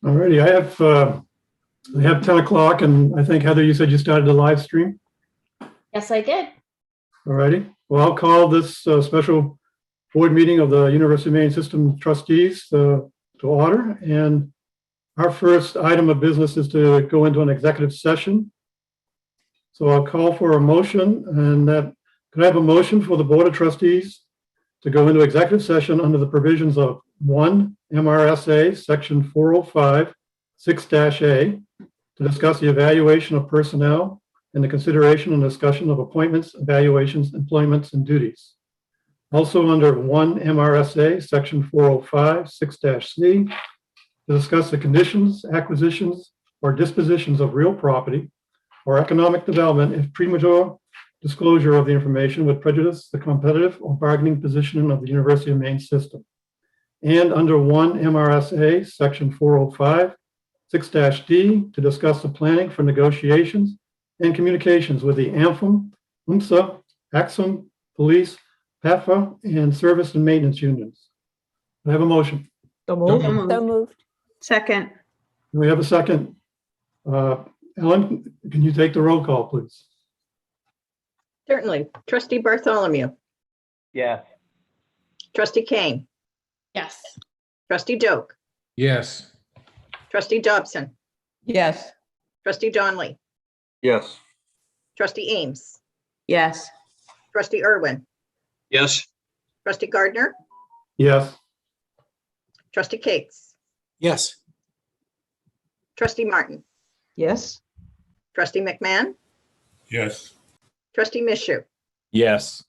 All righty, I have 10 o'clock, and I think, Heather, you said you started the live stream? Yes, I did. All righty. Well, I'll call this special board meeting of the University of Maine System Trustees to order. And our first item of business is to go into an executive session. So I'll call for a motion, and could I have a motion for the Board of Trustees to go into executive session under the provisions of 1 MRSA Section 405 6-A to discuss the evaluation of personnel and the consideration and discussion of appointments, evaluations, employments, and duties. Also under 1 MRSA Section 405 6-C to discuss the conditions, acquisitions, or dispositions of real property or economic development if premature disclosure of the information would prejudice the competitive or bargaining positioning of the University of Maine system. And under 1 MRSA Section 405 6-D to discuss the planning for negotiations and communications with the AMFM, UMSA, AXM, police, PAFA, and service and maintenance unions. I have a motion. So moved. So moved. Second. Do we have a second? Ellen, can you take the roll call, please? Certainly. Trustee Bartholomew. Yeah. Trustee Kane. Yes. Trustee Doak. Yes. Trustee Dobson. Yes. Trustee Donnelly. Yes. Trustee Ames. Yes. Trustee Irwin. Yes. Trustee Gardner. Yes. Trustee Cates. Yes. Trustee Martin. Yes. Trustee McMahon. Yes. Trustee Mishu. Yes.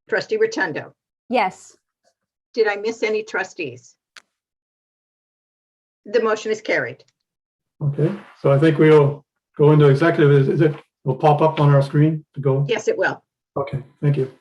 Trustee Rotundo. Yes. Did I miss any trustees? The motion is carried. Okay, so I think we'll go into executive. Is it will pop up on our screen to go? Yes, it will. Okay, thank you.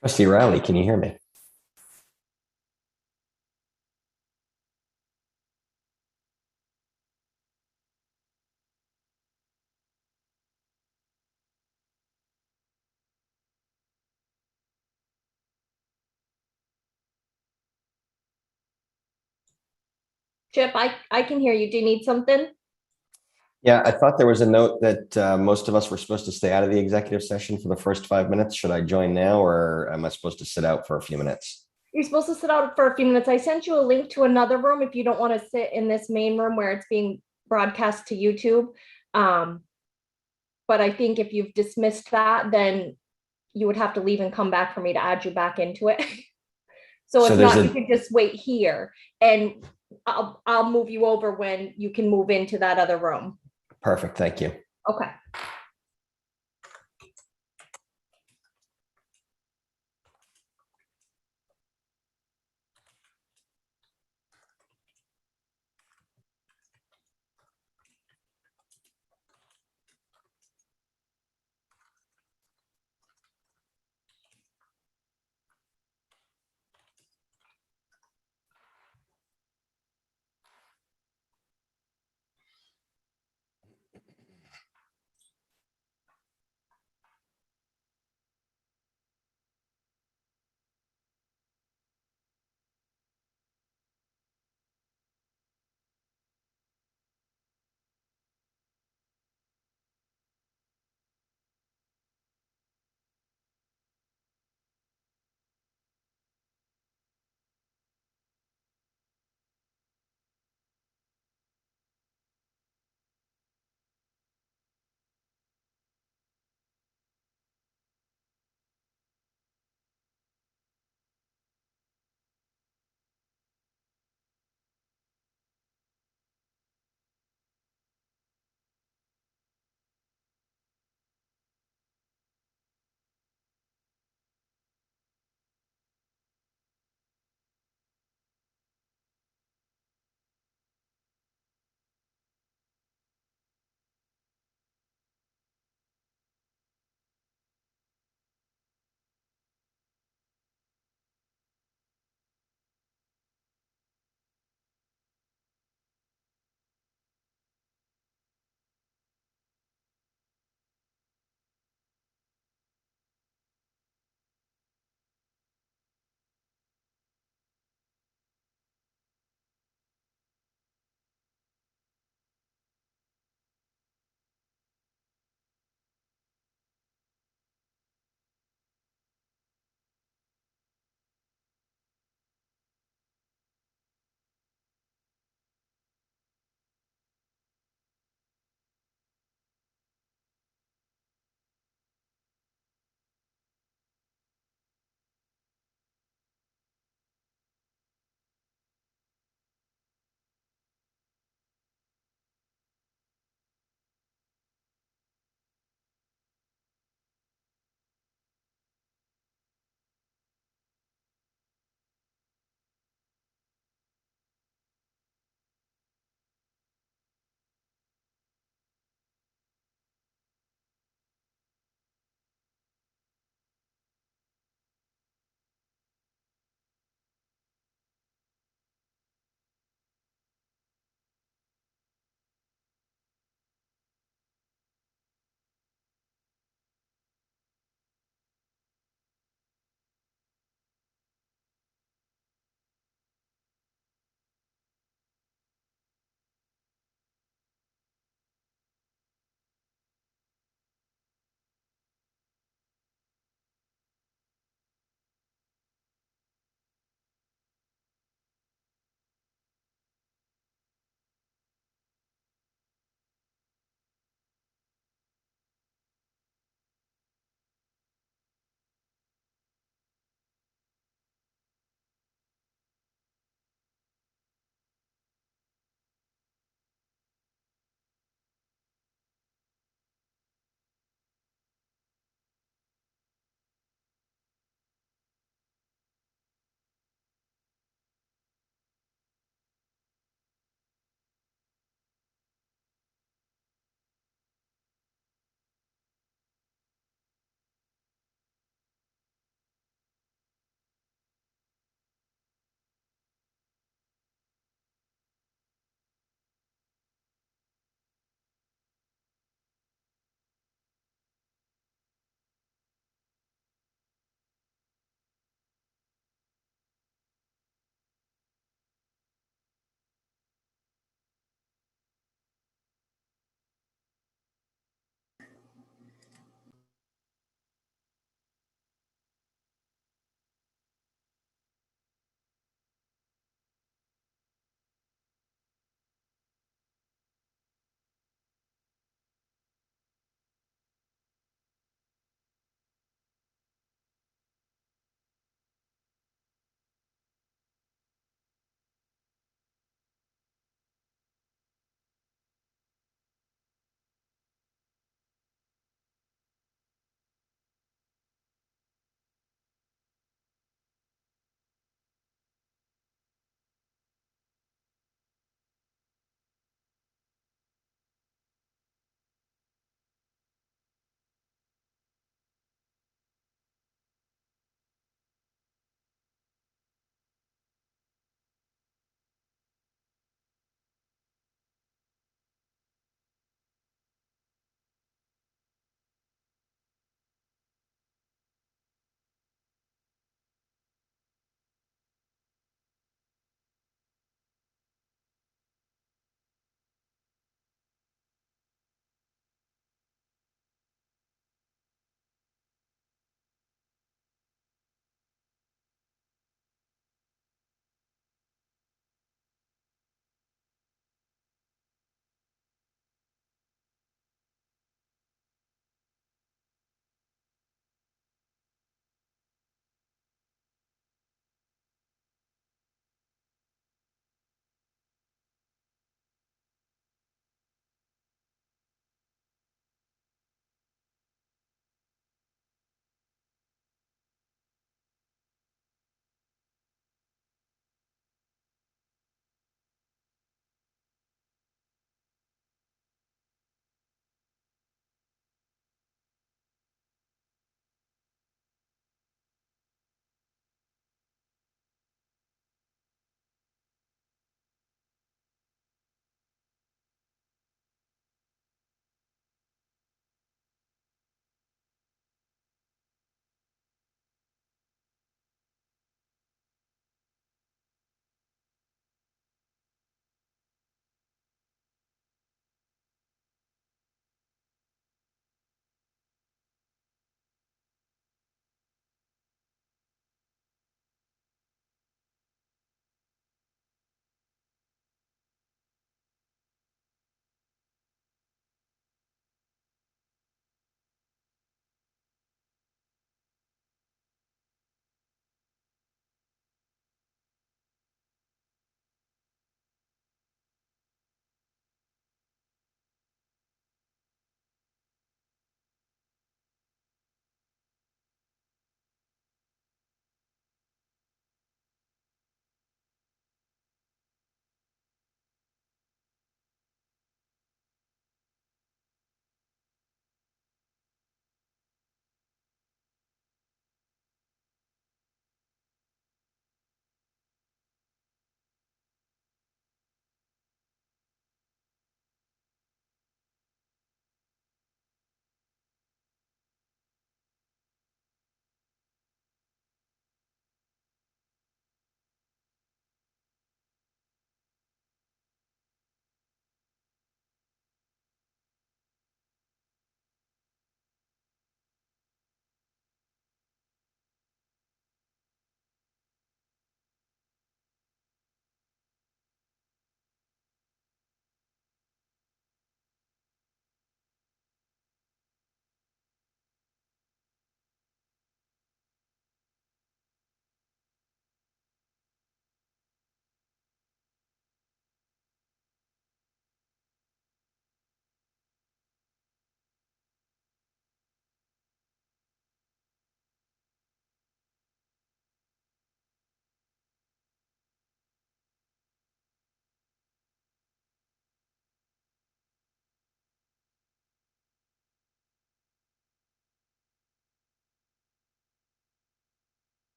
Trustee Riley, can you hear me? Chip, I can hear you. Do you need something? Yeah, I thought there was a note that most of us were supposed to stay out of the executive session for the first 5 minutes. Should I join now, or am I supposed to sit out for a few minutes? You're supposed to sit out for a few minutes. I sent you a link to another room if you don't want to sit in this main room where it's being broadcast to YouTube. But I think if you've dismissed that, then you would have to leave and come back for me to add you back into it. So it's not, you can just wait here and I'll move you over when you can move into that other room. Perfect, thank you. Okay.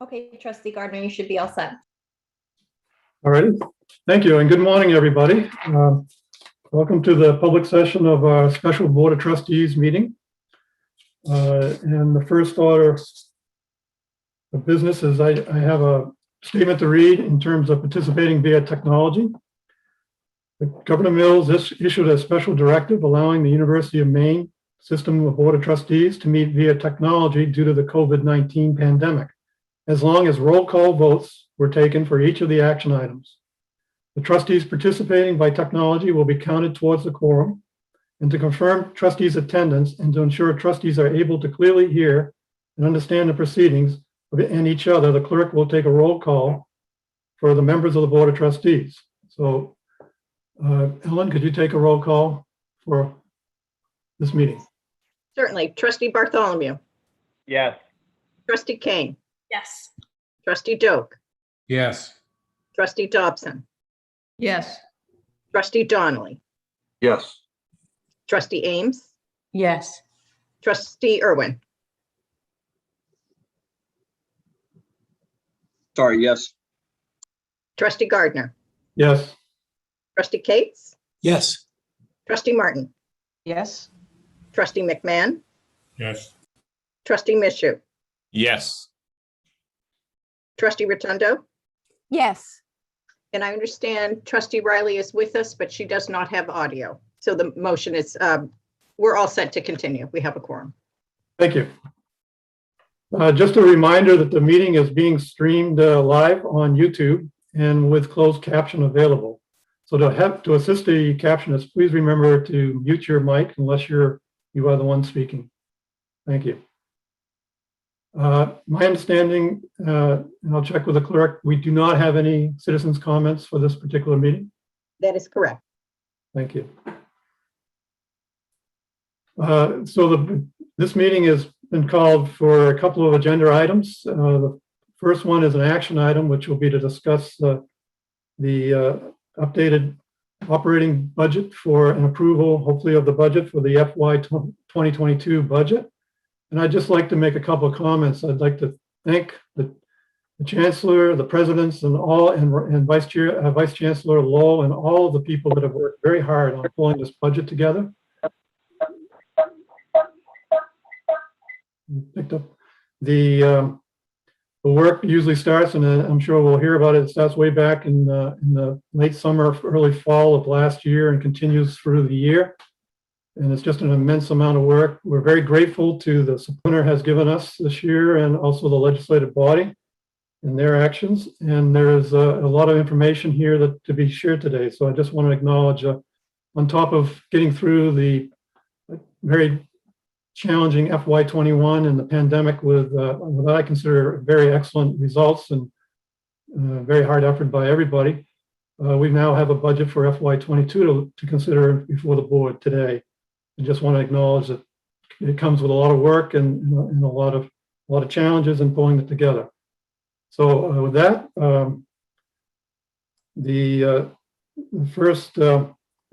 Okay, trustee Gardner, you should be all set. All right, thank you, and good morning, everybody. Welcome to the public session of our special Board of Trustees meeting. And the first order of business is I have a statement to read in terms of participating via technology. Governor Mills issued a special directive allowing the University of Maine System of Board of Trustees to meet via technology due to the COVID-19 pandemic, as long as roll call votes were taken for each of the action items. The trustees participating by technology will be counted towards the quorum. And to confirm trustees' attendance and to ensure trustees are able to clearly hear and understand the proceedings and each other, the clerk will take a roll call for the members of the Board of Trustees. So, Ellen, could you take a roll call for this meeting? Certainly. Trustee Bartholomew, Yes. trustee Kane, Yes. trustee Doak, Yes. trustee Dobson, Yes. trustee Donnelly, Yes. trustee Ames, Yes. trustee Irwin, Sorry, yes. trustee Gardner, Yes. trustee Cates, Yes. trustee Martin, Yes. trustee McMahon, Yes. trustee Mishu, Yes. trustee Rotundo, Yes. and I understand trustee Riley is with us, but she does not have audio. So the motion is, we're all set to continue. We have a quorum. Thank you. Just a reminder that the meeting is being streamed live on YouTube and with closed caption available. So to assist the captionist, please remember to mute your mic unless you are the one speaking. Thank you. My understanding, and I'll check with the clerk, we do not have any citizens' comments for this particular meeting. That is correct. Thank you. This meeting has been called for a couple of agenda items. The first one is an action item, which will be to discuss the updated operating budget for an approval, hopefully, of the budget for the FY 2022 budget. And I'd just like to make a couple of comments. I'd like to thank the Chancellor, the presidents, and Vice Chancellor Lowe, and all of the people that have worked very hard on pulling this budget together. Picked up the work usually starts, and I'm sure we'll hear about it. It starts way back in the late summer, early fall of last year, and continues through the year. And it's just an immense amount of work. We're very grateful to the support has given us this year, and also the legislative body and their actions. And there is a lot of information here to be shared today. So I just want to acknowledge, on top of getting through the very challenging FY21 and the pandemic with what I consider very excellent results and very hard effort by everybody, we now have a budget for FY22 to consider before the board today. I just want to acknowledge that it comes with a lot of work and a lot of challenges in pulling it together. So with that, the first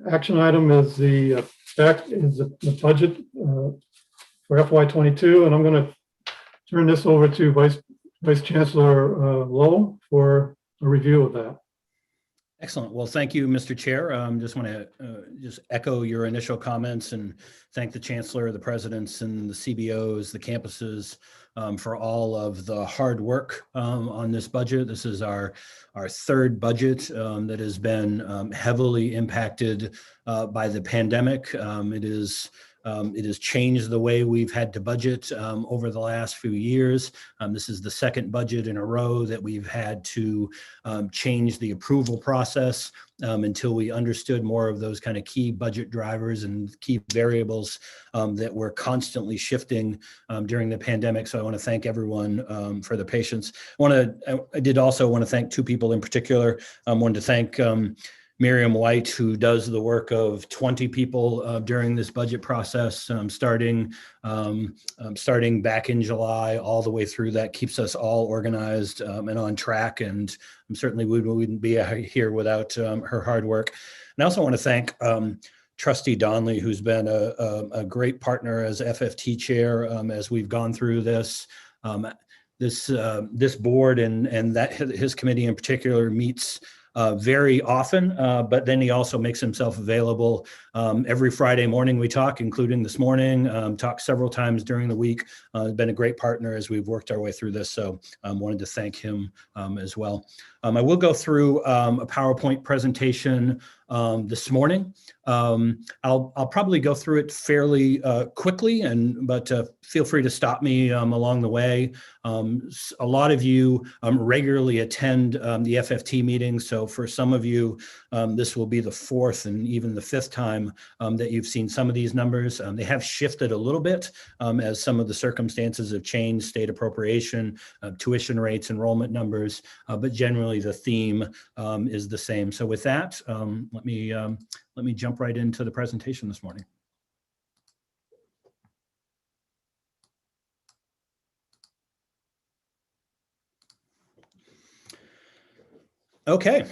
action item is the budget for FY22, and I'm going to turn this over to Vice Chancellor Lowe for a review of that. Excellent. Well, thank you, Mr. Chair. Just want to just echo your initial comments and thank the Chancellor, the presidents, and the CBOs, the campuses, for all of the hard work on this budget. This is our third budget that has been heavily impacted by the pandemic. It has changed the way we've had to budget over the last few years. This is the second budget in a row that we've had to change the approval process until we understood more of those kind of key budget drivers and key variables that were constantly shifting during the pandemic. So I want to thank everyone for the patience. I did also want to thank two people in particular. I wanted to thank Miriam White, who does the work of 20 people during this budget process, starting back in July all the way through. That keeps us all organized and on track, and certainly we wouldn't be here without her hard work. And I also want to thank Trustee Donnelly, who's been a great partner as FFT chair as we've gone through this. this board and that his committee in particular meets very often, but then he also makes himself available every Friday morning. We talk, including this morning, talk several times during the week. Been a great partner as we've worked our way through this. So wanted to thank him as well. I will go through a PowerPoint presentation this morning. I'll probably go through it fairly quickly, but feel free to stop me along the way. A lot of you regularly attend the FFT meetings, so for some of you, this will be the fourth and even the fifth time that you've seen some of these numbers. They have shifted a little bit as some of the circumstances have changed, state appropriation, tuition rates, enrollment numbers, but generally the theme is the same. So with that, let me jump right into the presentation this morning. Okay,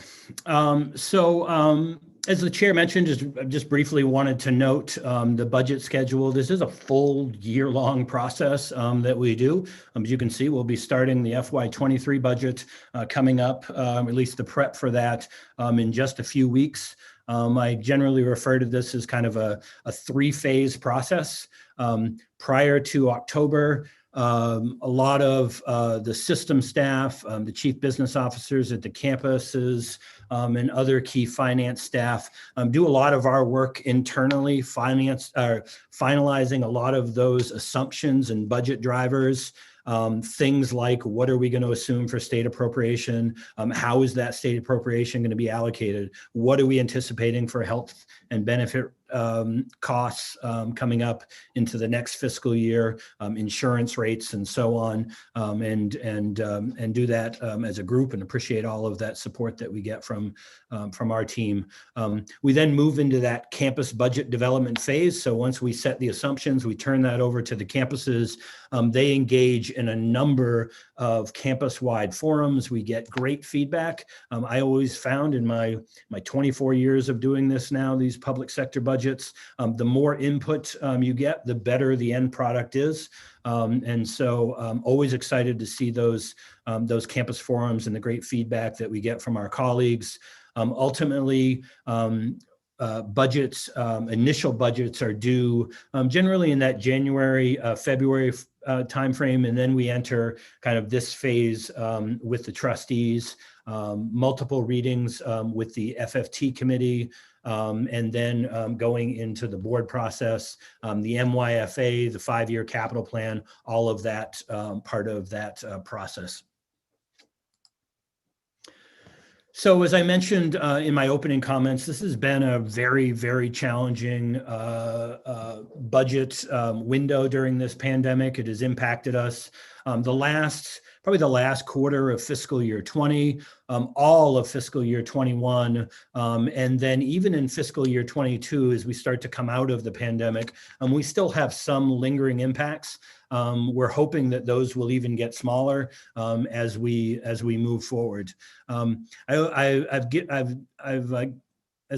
as the chair mentioned, just briefly wanted to note the budget schedule. This is a full year-long process that we do. As you can see, we'll be starting the FY23 budget coming up, at least the prep for that in just a few weeks. I generally refer to this as kind of a three-phase process. Prior to October, a lot of the system staff, the chief business officers at the campuses, and other key finance staff do a lot of our work internally, finalizing a lot of those assumptions and budget drivers. Things like, what are we going to assume for state appropriation? How is that state appropriation going to be allocated? What are we anticipating for health and benefit costs coming up into the next fiscal year, insurance rates and so on, and do that as a group, and appreciate all of that support that we get from our team. We then move into that campus budget development phase. So once we set the assumptions, we turn that over to the campuses. They engage in a number of campus-wide forums. We get great feedback. I always found in my 24 years of doing this now, these public sector budgets, the more input you get, the better the end product is. And so always excited to see those campus forums and the great feedback that we get from our colleagues. Ultimately, initial budgets are due generally in that January, February timeframe, and then we enter kind of this phase with the trustees, multiple readings with the FFT committee, and then going into the board process, the MYFA, the 5-year capital plan, all of that part of that process. So as I mentioned in my opening comments, this has been a very, very challenging budget window during this pandemic. It has impacted us. Probably the last quarter of fiscal year 20, all of fiscal year 21, and then even in fiscal year 22, as we start to come out of the pandemic, we still have some lingering impacts. We're hoping that those will even get smaller as we move forward. As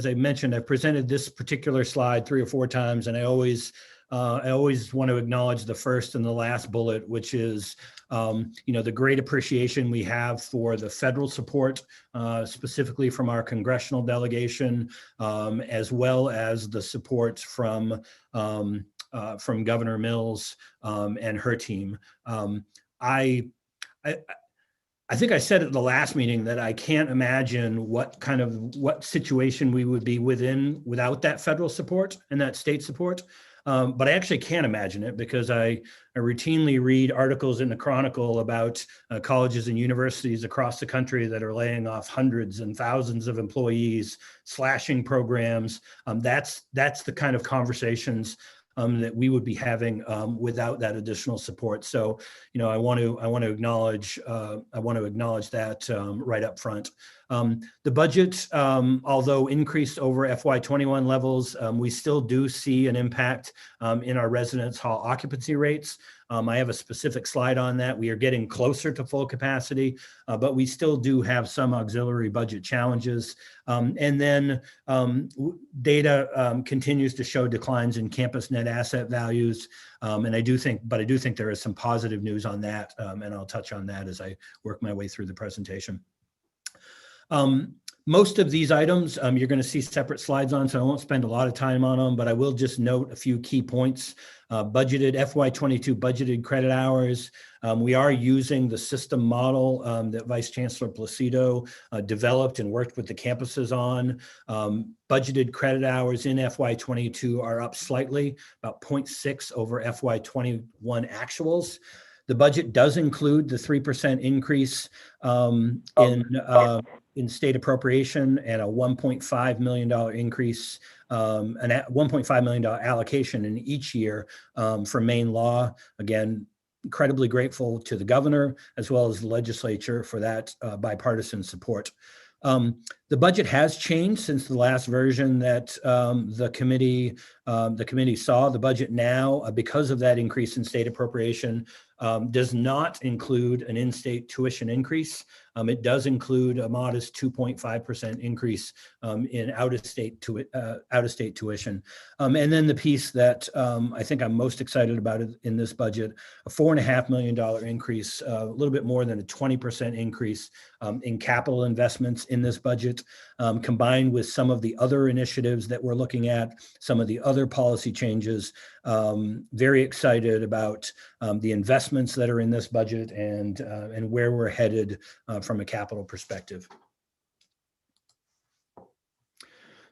I mentioned, I've presented this particular slide 3 or 4 times, and I always want to acknowledge the first and the last bullet, which is the great appreciation we have for the federal support, specifically from our congressional delegation, as well as the support from Governor Mills and her team. I think I said at the last meeting that I can't imagine what situation we would be without that federal support and that state support. But I actually can't imagine it, because I routinely read articles in the Chronicle about colleges and universities across the country that are laying off hundreds and thousands of employees, slashing programs. That's the kind of conversations that we would be having without that additional support. So, I want to acknowledge that right up front. The budget, although increased over FY21 levels, we still do see an impact in our residence hall occupancy rates. I have a specific slide on that. We are getting closer to full capacity, but we still do have some auxiliary budget challenges. And then data continues to show declines in campus net asset values. And I do think there is some positive news on that. And I'll touch on that as I work my way through the presentation. Most of these items you're going to see separate slides on, so I won't spend a lot of time on them, but I will just note a few key points. Budgeted FY22 budgeted credit hours. We are using the system model that Vice Chancellor Placido developed and worked with the campuses on. Budgeted credit hours in FY22 are up slightly, about 0.6 over FY21 actuals. The budget does include the 3% increase in state appropriation and a $1.5 million increase, an $1.5 million allocation in each year for Maine law. Again, incredibly grateful to the governor as well as the legislature for that bipartisan support. The budget has changed since the last version that the committee saw. The budget now, because of that increase in state appropriation, does not include an in-state tuition increase. It does include a modest 2.5% increase in out-of-state tuition. And then the piece that I think I'm most excited about in this budget, a $4.5 million increase, a little bit more than a 20% increase in capital investments in this budget, combined with some of the other initiatives that we're looking at, some of the other policy changes. Very excited about the investments that are in this budget and where we're headed from a capital perspective.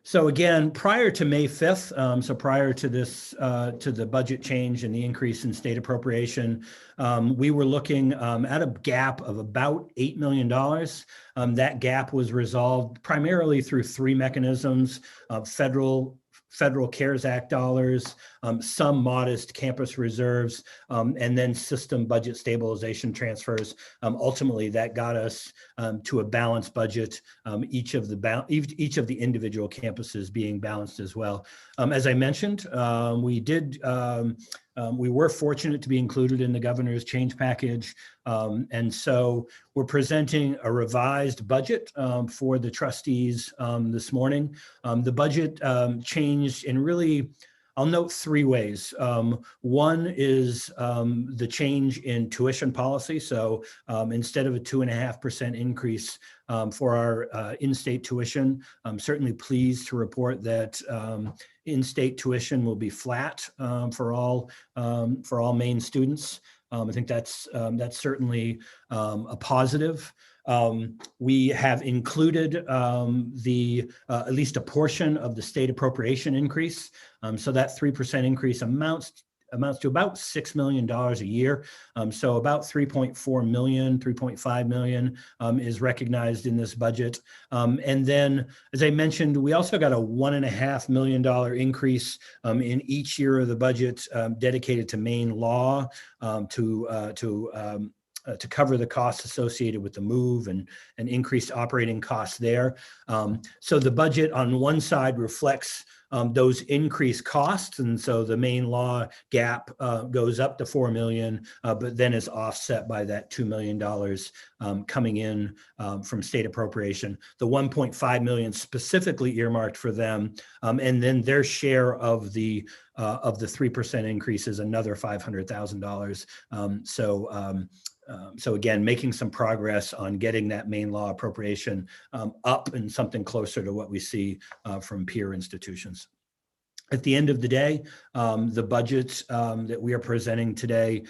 So again, prior to May 5th, so prior to this, to the budget change and the increase in state appropriation, we were looking at a gap of about $8 million. That gap was resolved primarily through three mechanisms: federal CARES Act dollars, some modest campus reserves, and then system budget stabilization transfers. Ultimately, that got us to a balanced budget, each of the individual campuses being balanced as well. As I mentioned, we were fortunate to be included in the governor's change package. And so we're presenting a revised budget for the trustees this morning. The budget changed in really, I'll note three ways. One is the change in tuition policy. So instead of a 2.5% increase for our in-state tuition, I'm certainly pleased to report that in-state tuition will be flat for all Maine students. I think that's certainly a positive. We have included at least a portion of the state appropriation increase. So that 3% increase amounts to about $6 million a year. So about 3.5 million is recognized in this budget. And then, as I mentioned, we also got a $1.5 million increase in each year of the budget dedicated to Maine law to cover the costs associated with the move and increased operating costs there. So the budget on one side reflects those increased costs. And so the Maine law gap goes up to 4 million, but then is offset by that $2 million coming in from state appropriation. The 1.5 million specifically earmarked for them, and then their share of the 3% increase is another $500,000. So again, making some progress on getting that Maine law appropriation up and something closer to what we see from peer institutions. At the end of the day, the budget that we are presenting today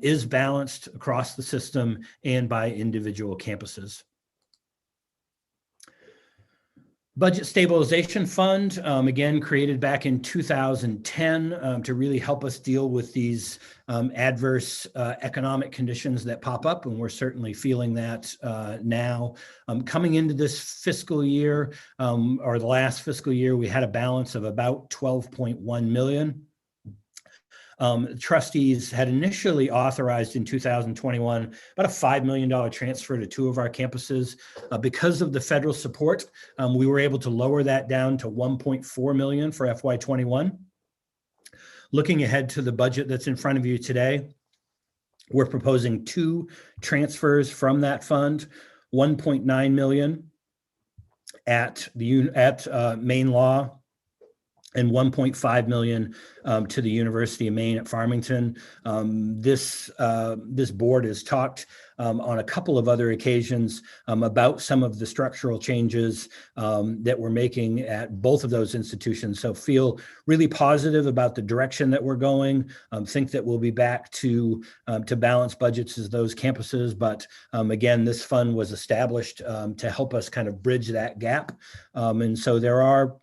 is balanced across the system and by individual campuses. Budget Stabilization Fund, again, created back in 2010 to really help us deal with these adverse economic conditions that pop up, and we're certainly feeling that now. Coming into this fiscal year, or the last fiscal year, we had a balance of about 12.1 million. Trustees had initially authorized in 2021 about a $5 million transfer to 2 of our campuses. Because of the federal support, we were able to lower that down to $1.4 million for FY21. Looking ahead to the budget that's in front of you today, we're proposing 2 transfers from that fund, $1.9 million at Maine Law and $1.5 million to the University of Maine at Farmington. This board has talked on a couple of other occasions about some of the structural changes that we're making at both of those institutions. So feel really positive about the direction that we're going. Think that we'll be back to balance budgets as those campuses. But again, this fund was established to help us kind of bridge that gap. And so there are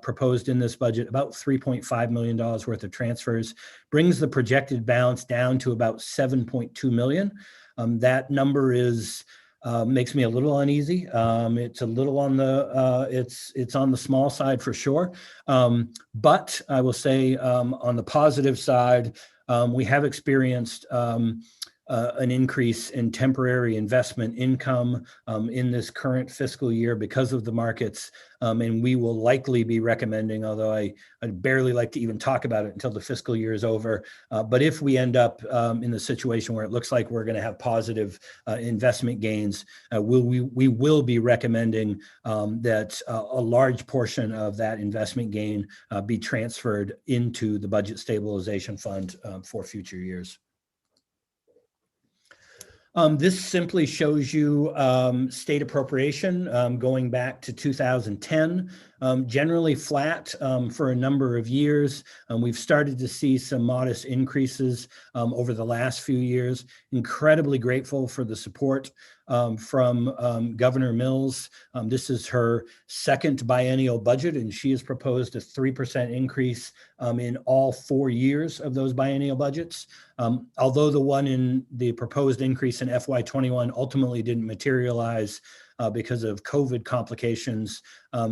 proposed in this budget about $3.5 million worth of transfers, brings the projected balance down to about $7.2 million. That number is makes me a little uneasy. It's a little on the it's on the small side for sure. But I will say on the positive side, we have experienced an increase in temporary investment income in this current fiscal year because of the markets. And we will likely be recommending, although I'd barely like to even talk about it until the fiscal year is over. But if we end up in the situation where it looks like we're going to have positive investment gains, we will be recommending that a large portion of that investment gain be transferred into the budget stabilization fund for future years. This simply shows you state appropriation going back to 2010, generally flat for a number of years. We've started to see some modest increases over the last few years. Incredibly grateful for the support from Governor Mills. This is her second biennial budget, and she has proposed a 3% increase in all 4 years of those biennial budgets. Although the one in the proposed increase in FY21 ultimately didn't materialize because of COVID complications,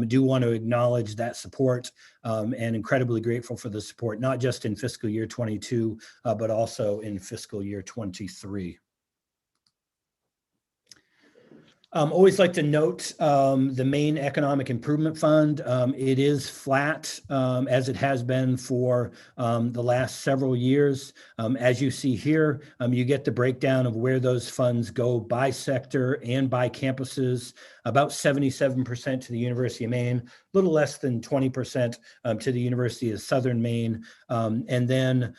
do want to acknowledge that support and incredibly grateful for the support, not just in fiscal year 22, but also in fiscal year 23. Always like to note the Maine Economic Improvement Fund. It is flat as it has been for the last several years. As you see here, you get the breakdown of where those funds go by sector and by campuses. About 77% to the University of Maine, a little less than 20% to the University of Southern Maine, and then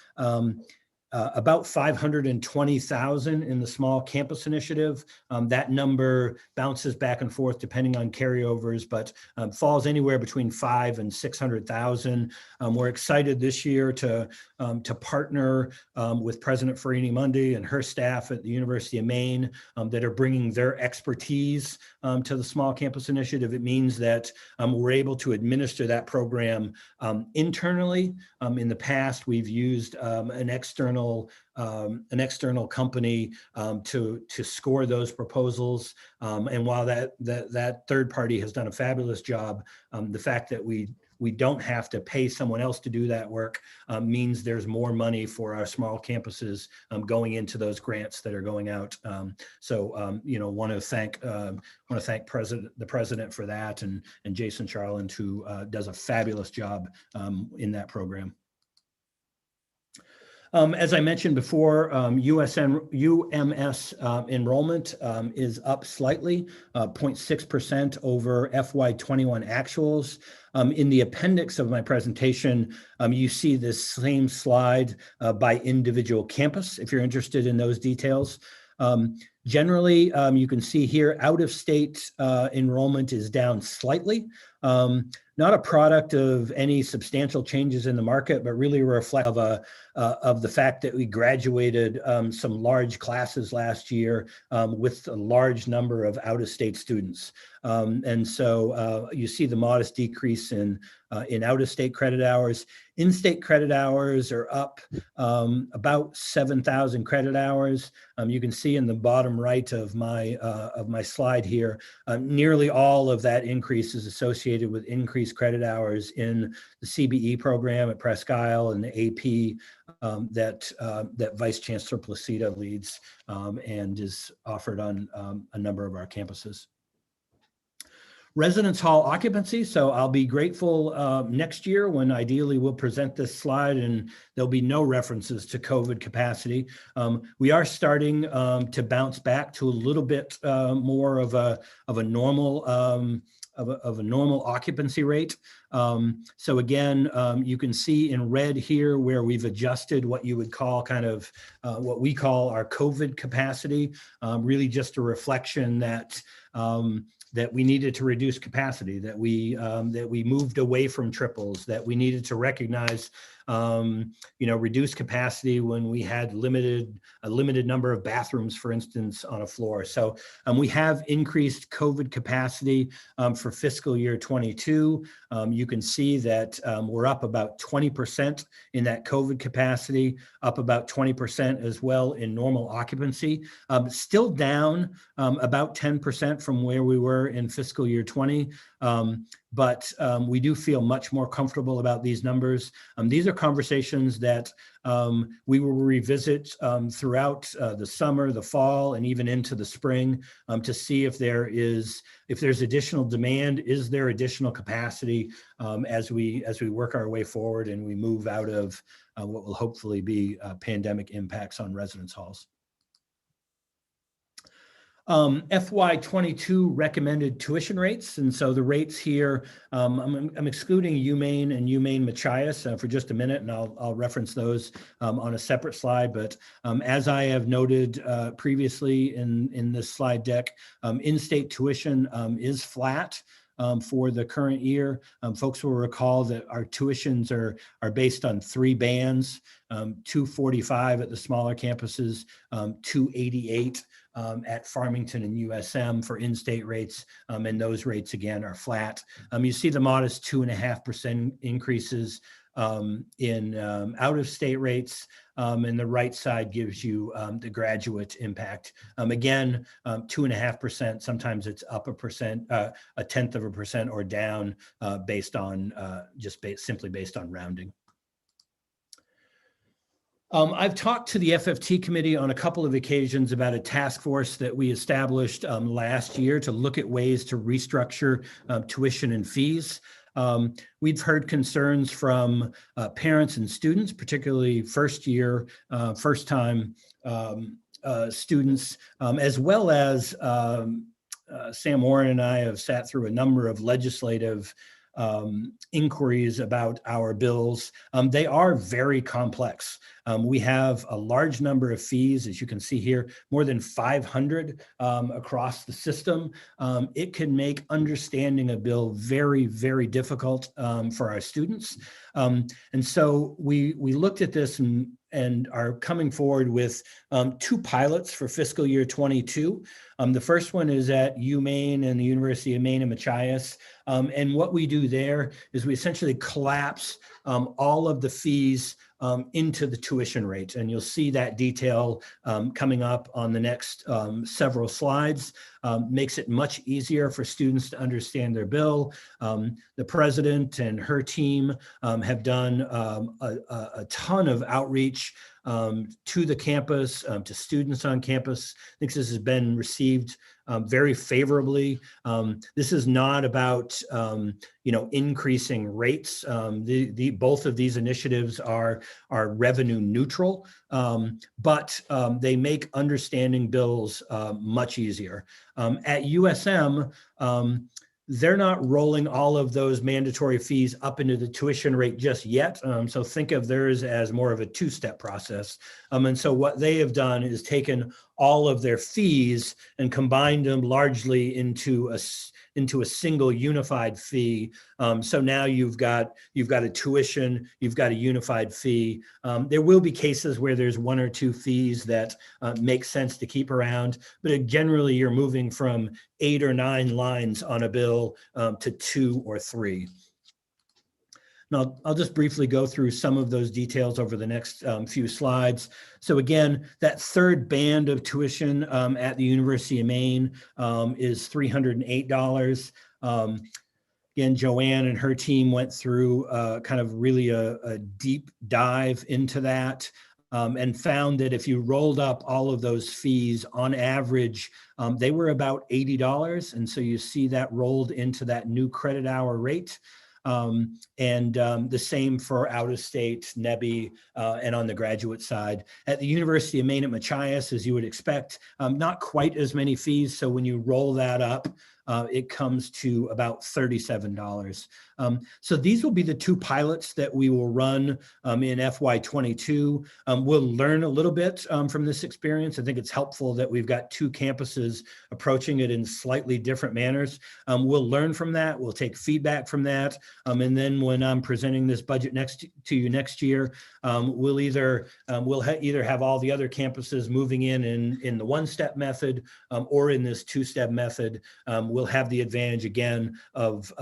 about 520,000 in the small campus initiative. That number bounces back and forth depending on carryovers, but falls anywhere between 500,000 and 600,000. We're excited this year to partner with President Farini Mundi and her staff at the University of Maine that are bringing their expertise to the small campus initiative. It means that we're able to administer that program internally. In the past, we've used an external company to score those proposals. And while that third party has done a fabulous job, the fact that we don't have to pay someone else to do that work means there's more money for our small campuses going into those grants that are going out. Want to thank the president for that, and Jason Charland, who does a fabulous job in that program. As I mentioned before, UMS enrollment is up slightly, 0.6% over FY21 actuals. In the appendix of my presentation, you see this same slide by individual campus, if you're interested in those details. Generally, you can see here, out-of-state enrollment is down slightly. Not a product of any substantial changes in the market, but really a reflection of the fact that we graduated some large classes last year with a large number of out-of-state students. And so you see the modest decrease in out-of-state credit hours. In-state credit hours are up about 7,000 credit hours. You can see in the bottom right of my slide here, nearly all of that increase is associated with increased credit hours in the CBE program at Presque Isle and the AP that Vice Chancellor Placida leads and is offered on a number of our campuses. Residence hall occupancy. So I'll be grateful next year when ideally we'll present this slide and there'll be no references to COVID capacity. We are starting to bounce back to a little bit more of a normal of a normal occupancy rate. So again, you can see in red here where we've adjusted what you would call kind of what we call our COVID capacity, really just a reflection that that we needed to reduce capacity, that we moved away from triples, that we needed to recognize, reduce capacity when we had a limited number of bathrooms, for instance, on a floor. So we have increased COVID capacity for fiscal year 22. You can see that we're up about 20% in that COVID capacity, up about 20% as well in normal occupancy, still down about 10% from where we were in fiscal year 20. But we do feel much more comfortable about these numbers. These are conversations that we will revisit throughout the summer, the fall, and even into the spring to see if there's additional demand, is there additional capacity as we work our way forward and we move out of what will hopefully be pandemic impacts on residence halls. FY22 recommended tuition rates. And so the rates here, I'm excluding UMaine and UMaine Machias for just a minute, and I'll reference those on a separate slide. But as I have noted previously in this slide deck, in-state tuition is flat for the current year. Folks will recall that our tuitions are based on 3 bands, $245 at the smaller campuses, $288 at Farmington and USM for in-state rates, and those rates again are flat. You see the modest 2.5% increases in out-of-state rates, and the right side gives you the graduate impact. Again, 2.5%, sometimes it's up a percent, 0.1% or down based on simply based on rounding. I've talked to the FFT committee on a couple of occasions about a task force that we established last year to look at ways to restructure tuition and fees. We've heard concerns from parents and students, particularly first-time students, as well as Sam Warren and I have sat through a number of legislative inquiries about our bills. They are very complex. We have a large number of fees, as you can see here, more than 500 across the system. It can make understanding a bill very, very difficult for our students. And so we looked at this and are coming forward with 2 pilots for fiscal year 22. The first one is at UMaine and the University of Maine and Machias. And what we do there is we essentially collapse all of the fees into the tuition rate. And you'll see that detail coming up on the next several slides. Makes it much easier for students to understand their bill. The president and her team have done a ton of outreach to the campus, to students on campus. I think this has been received very favorably. This is not about increasing rates. Both of these initiatives are revenue neutral, but they make understanding bills much easier. At USM, they're not rolling all of those mandatory fees up into the tuition rate just yet. So think of theirs as more of a 2-step process. And so what they have done is taken all of their fees and combined them largely into a single unified fee. So now you've got a tuition, you've got a unified fee. There will be cases where there's 1 or 2 fees that make sense to keep around, but generally you're moving from 8 or 9 lines on a bill to 2 or 3. Now, I'll just briefly go through some of those details over the next few slides. So again, that 3rd band of tuition at the University of Maine is $308. Again, Joanne and her team went through kind of really a deep dive into that. And found that if you rolled up all of those fees on average, they were about $80. And so you see that rolled into that new credit hour rate. The same for out-of-state, NEBI, and on the graduate side. At the University of Maine at Machias, as you would expect, not quite as many fees. So when you roll that up, it comes to about $37. So these will be the two pilots that we will run in FY22. We'll learn a little bit from this experience. I think it's helpful that we've got two campuses approaching it in slightly different manners. We'll learn from that. We'll take feedback from that. And then when I'm presenting this budget to you next year, we'll either have all the other campuses moving in the one-step method or in this two-step method. We'll have the advantage again of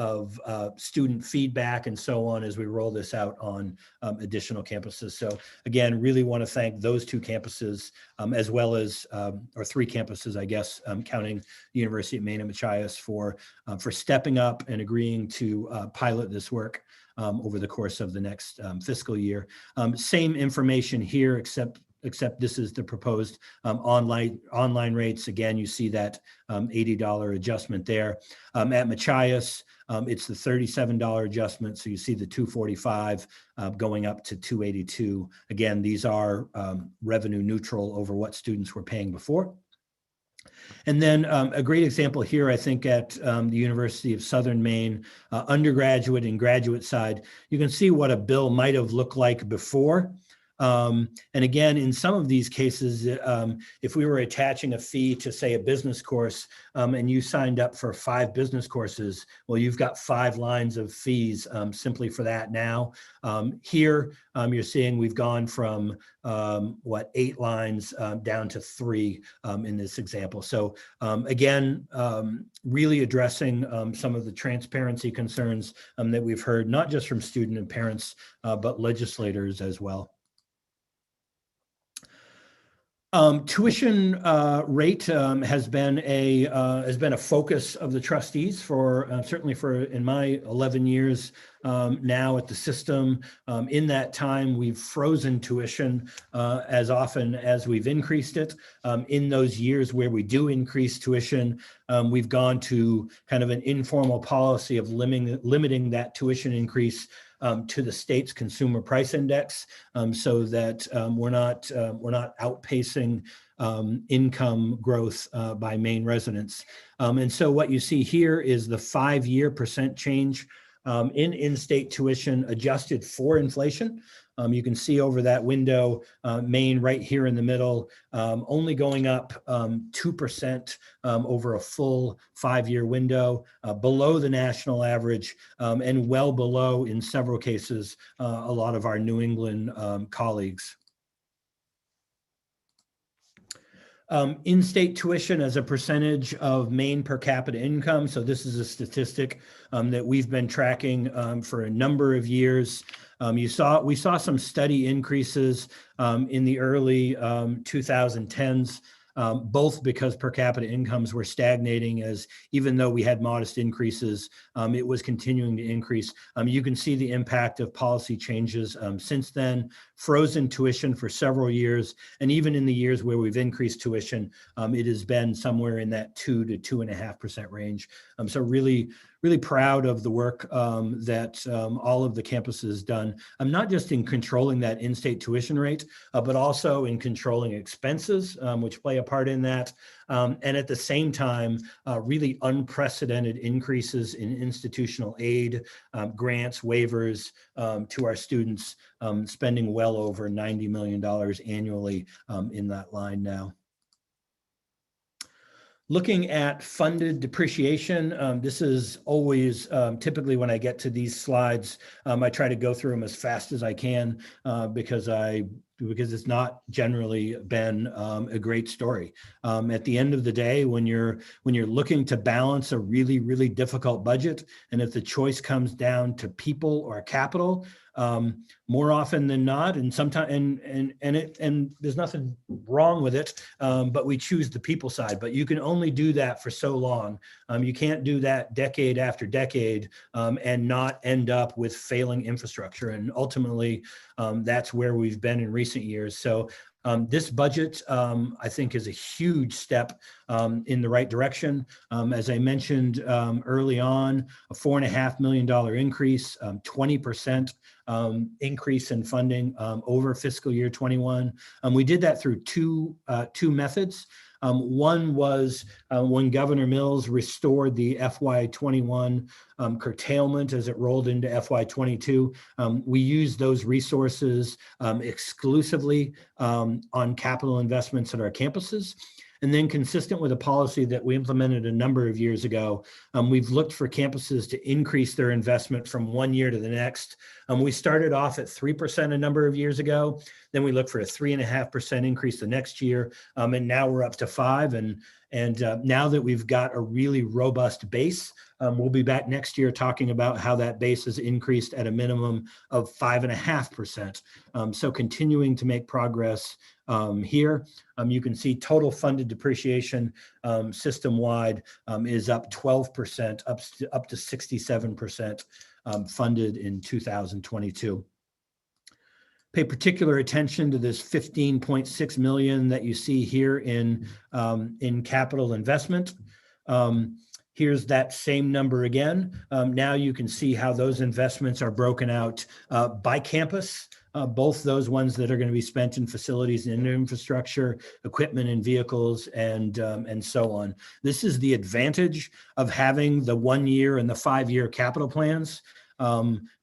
student feedback and so on as we roll this out on additional campuses. So again, really want to thank those two campuses as well as, or three campuses, I guess, counting the University of Maine at Machias for stepping up and agreeing to pilot this work over the course of the next fiscal year. Same information here, except this is the proposed online rates. Again, you see that $80 adjustment there. At Machias, it's the $37 adjustment. So you see the $245 going up to $282. Again, these are revenue neutral over what students were paying before. And then a great example here, I think, at the University of Southern Maine, undergraduate and graduate side, you can see what a bill might have looked like before. And again, in some of these cases, if we were attaching a fee to, say, a business course, and you signed up for 5 business courses, well, you've got 5 lines of fees simply for that now. Here, you're seeing we've gone from 8 lines down to 3 in this example. So again, really addressing some of the transparency concerns that we've heard, not just from student and parents, but legislators as well. Tuition rate has been a focus of the trustees for certainly in my 11 years now at the system. In that time, we've frozen tuition as often as we've increased it. In those years where we do increase tuition, we've gone to kind of an informal policy of limiting that tuition increase to the state's consumer price index, so that we're not outpacing income growth by Maine residents. And so what you see here is the 5-year percent change in-state tuition adjusted for inflation. You can see over that window, Maine right here in the middle, only going up 2% over a full 5-year window, below the national average, and well below, in several cases, a lot of our New England colleagues. In-state tuition as a percentage of Maine per capita income. So this is a statistic that we've been tracking for a number of years. We saw some steady increases in the early 2010s, both because per capita incomes were stagnating, as even though we had modest increases, it was continuing to increase. You can see the impact of policy changes since then, frozen tuition for several years, and even in the years where we've increased tuition, it has been somewhere in that 2 to 2.5% range. So really proud of the work that all of the campuses done. Not just in controlling that in-state tuition rate, but also in controlling expenses, which play a part in that. And at the same time, really unprecedented increases in institutional aid, grants, waivers to our students, spending well over $90 million annually in that line now. Looking at funded depreciation, this is always typically when I get to these slides, I try to go through them as fast as I can because it's not generally been a great story. At the end of the day, when you're looking to balance a really, really difficult budget, and if the choice comes down to people or capital, more often than not, and sometimes, and there's nothing wrong with it, but we choose the people side. But you can only do that for so long. You can't do that decade after decade and not end up with failing infrastructure. And ultimately, that's where we've been in recent years. So this budget, I think, is a huge step in the right direction. As I mentioned early on, a $4.5 million increase, 20% increase in funding over fiscal year 21. We did that through two methods. One was when Governor Mills restored the FY21 curtailment as it rolled into FY22. We used those resources exclusively on capital investments at our campuses. And then, consistent with a policy that we implemented a number of years ago, we've looked for campuses to increase their investment from one year to the next. We started off at 3% a number of years ago. Then we looked for a 3.5% increase the next year. And now we're up to 5%. And now that we've got a really robust base, we'll be back next year talking about how that base has increased at a minimum of 5.5%. So continuing to make progress here. You can see total funded depreciation system-wide is up 12%, up to 67% funded in 2022. Pay particular attention to this 15.6 million that you see here in capital investment. Here's that same number again. Now you can see how those investments are broken out by campus. Both those ones that are going to be spent in facilities and infrastructure, equipment and vehicles, and so on. This is the advantage of having the 1 year and the 5 year capital plans.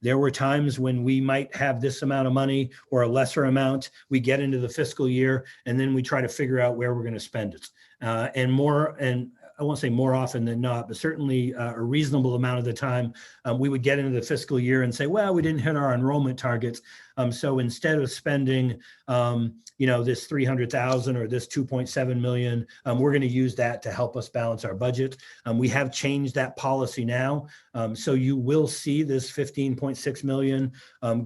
There were times when we might have this amount of money or a lesser amount. We get into the fiscal year and then we try to figure out where we're going to spend it. And I won't say more often than not, but certainly a reasonable amount of the time, we would get into the fiscal year and say, well, we didn't hit our enrollment targets. So instead of spending, this 300,000 or this 2.7 million, we're going to use that to help us balance our budget. We have changed that policy now. So you will see this 15.6 million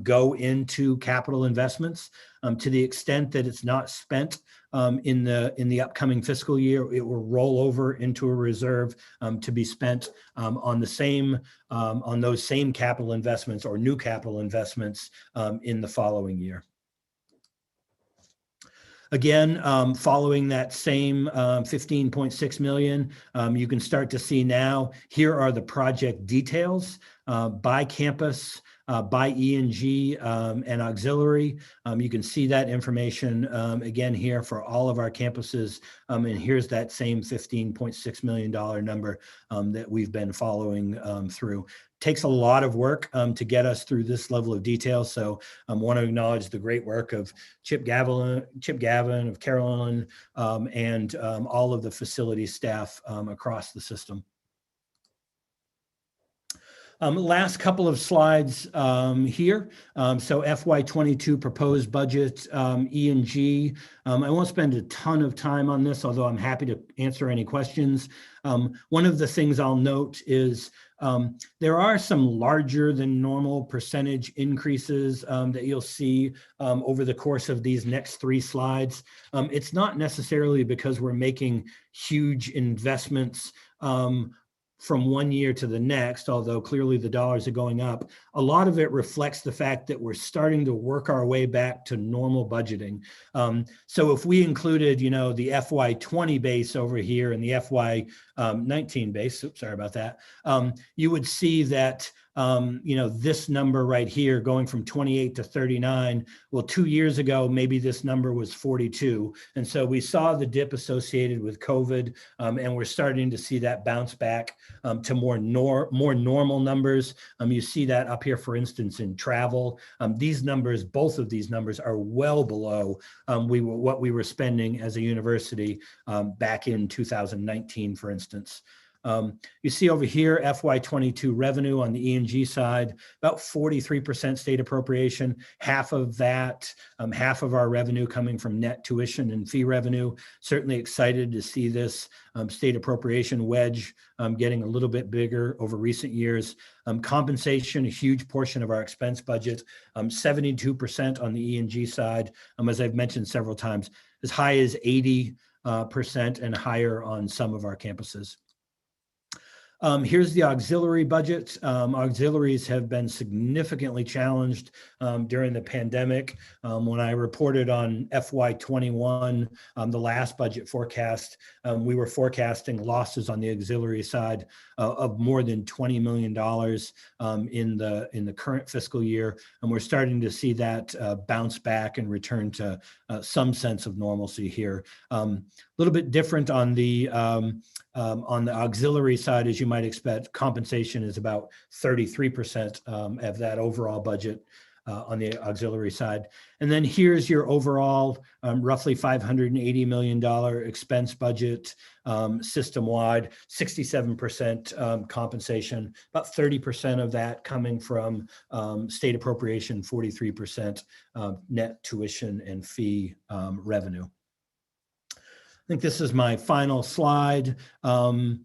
go into capital investments. To the extent that it's not spent in the upcoming fiscal year, it will roll over into a reserve to be spent on those same capital investments or new capital investments in the following year. Again, following that same 15.6 million, you can start to see now, here are the project details by campus, by E&G and auxiliary. You can see that information again here for all of our campuses. And here's that same $15.6 million number that we've been following through. Takes a lot of work to get us through this level of detail. So I want to acknowledge the great work of Chip Gavin, of Carolyn, and all of the facility staff across the system. Last couple of slides here. So FY22 proposed budget, E&G. I won't spend a ton of time on this, although I'm happy to answer any questions. One of the things I'll note is there are some larger than normal percentage increases that you'll see over the course of these next 3 slides. It's not necessarily because we're making huge investments from one year to the next, although clearly the dollars are going up. A lot of it reflects the fact that we're starting to work our way back to normal budgeting. So if we included, the FY20 base over here and the FY19 base, oops, sorry about that, you would see that this number right here going from 28 to 39. Well, 2 years ago, maybe this number was 42. And so we saw the dip associated with COVID, and we're starting to see that bounce back to more normal numbers. You see that up here, for instance, in travel. These numbers, both of these numbers are well below what we were spending as a university back in 2019, for instance. You see over here, FY22 revenue on the E&G side, about 43% state appropriation, half of that, half of our revenue coming from net tuition and fee revenue. Certainly excited to see this state appropriation wedge getting a little bit bigger over recent years. Compensation, a huge portion of our expense budget, 72% on the E&G side, as I've mentioned several times, as high as 80% and higher on some of our campuses. Here's the auxiliary budget. Auxiliaries have been significantly challenged during the pandemic. When I reported on FY21, the last budget forecast, we were forecasting losses on the auxiliary side of more than $20 million in the current fiscal year, and we're starting to see that bounce back and return to some sense of normalcy here. A little bit different on the auxiliary side, as you might expect. Compensation is about 33% of that overall budget on the auxiliary side. And then here's your overall roughly $580 million expense budget system-wide, 67% compensation, about 30% of that coming from state appropriation, 43% net tuition and fee revenue. I think this is my final slide. Again,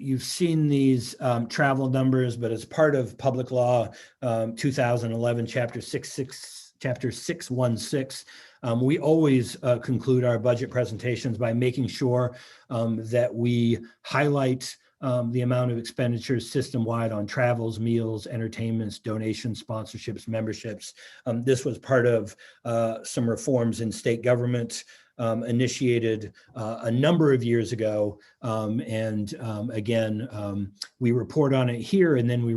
you've seen these travel numbers, but as part of Public Law 2011, Chapter 616, we always conclude our budget presentations by making sure that we highlight the amount of expenditures system-wide on travels, meals, entertainments, donations, sponsorships, memberships. This was part of some reforms in state government initiated a number of years ago, again, we report on it here, and then we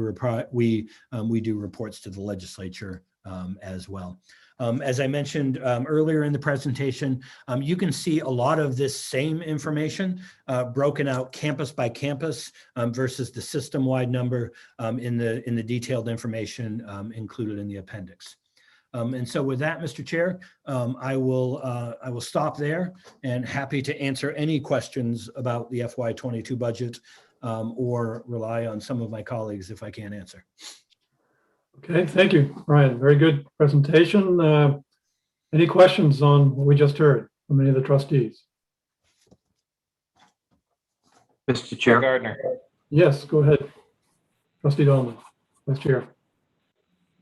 do reports to the legislature as well. As I mentioned earlier in the presentation, you can see a lot of this same information broken out campus by campus versus the system-wide number in the detailed information included in the appendix. And so with that, Mr. Chair, I will stop there and happy to answer any questions about the FY22 budget or rely on some of my colleagues if I can't answer. Okay, thank you, Ryan. Very good presentation. Any questions on what we just heard from any of the trustees? Mr. Chair. Gardner. Yes, go ahead. Trustee Dolman, Vice Chair.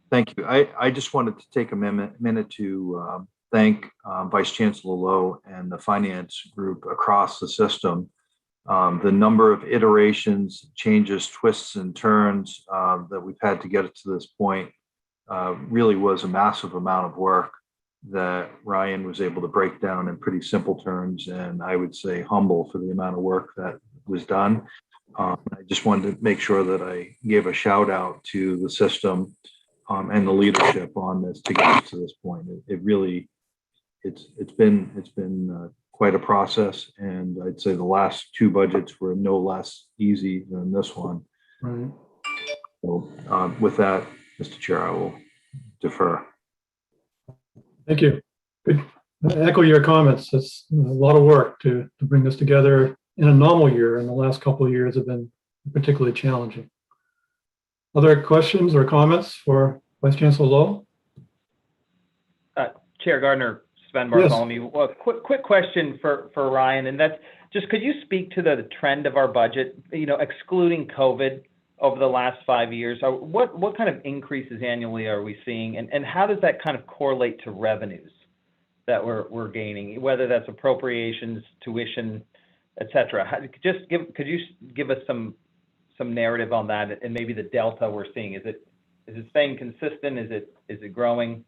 Thank you. I just wanted to take a minute to thank Vice Chancellor Lowe and the finance group across the system. The number of iterations, changes, twists and turns that we've had to get it to this point really was a massive amount of work that Ryan was able to break down in pretty simple terms, and I would say humble for the amount of work that was done. I just wanted to make sure that I gave a shout out to the system and the leadership on this to get us to this point. It really, it's been quite a process, and I'd say the last two budgets were no less easy than this one. Right. So with that, Mr. Chair, I will defer. Thank you. Good. I echo your comments. It's a lot of work to bring this together in a normal year, and the last couple of years have been particularly challenging. Other questions or comments for Vice Chancellor Lowe? Chair Gardner, Sven Bartholomew. Yes. Well, quick question for Ryan, and that's just, could you speak to the trend of our budget, excluding COVID over the last 5 years? What kind of increases annually are we seeing, and how does that kind of correlate to revenues that we're gaining, whether that's appropriations, tuition, et cetera? Could you give us some narrative on that, and maybe the delta we're seeing? Is it staying consistent? Is it growing?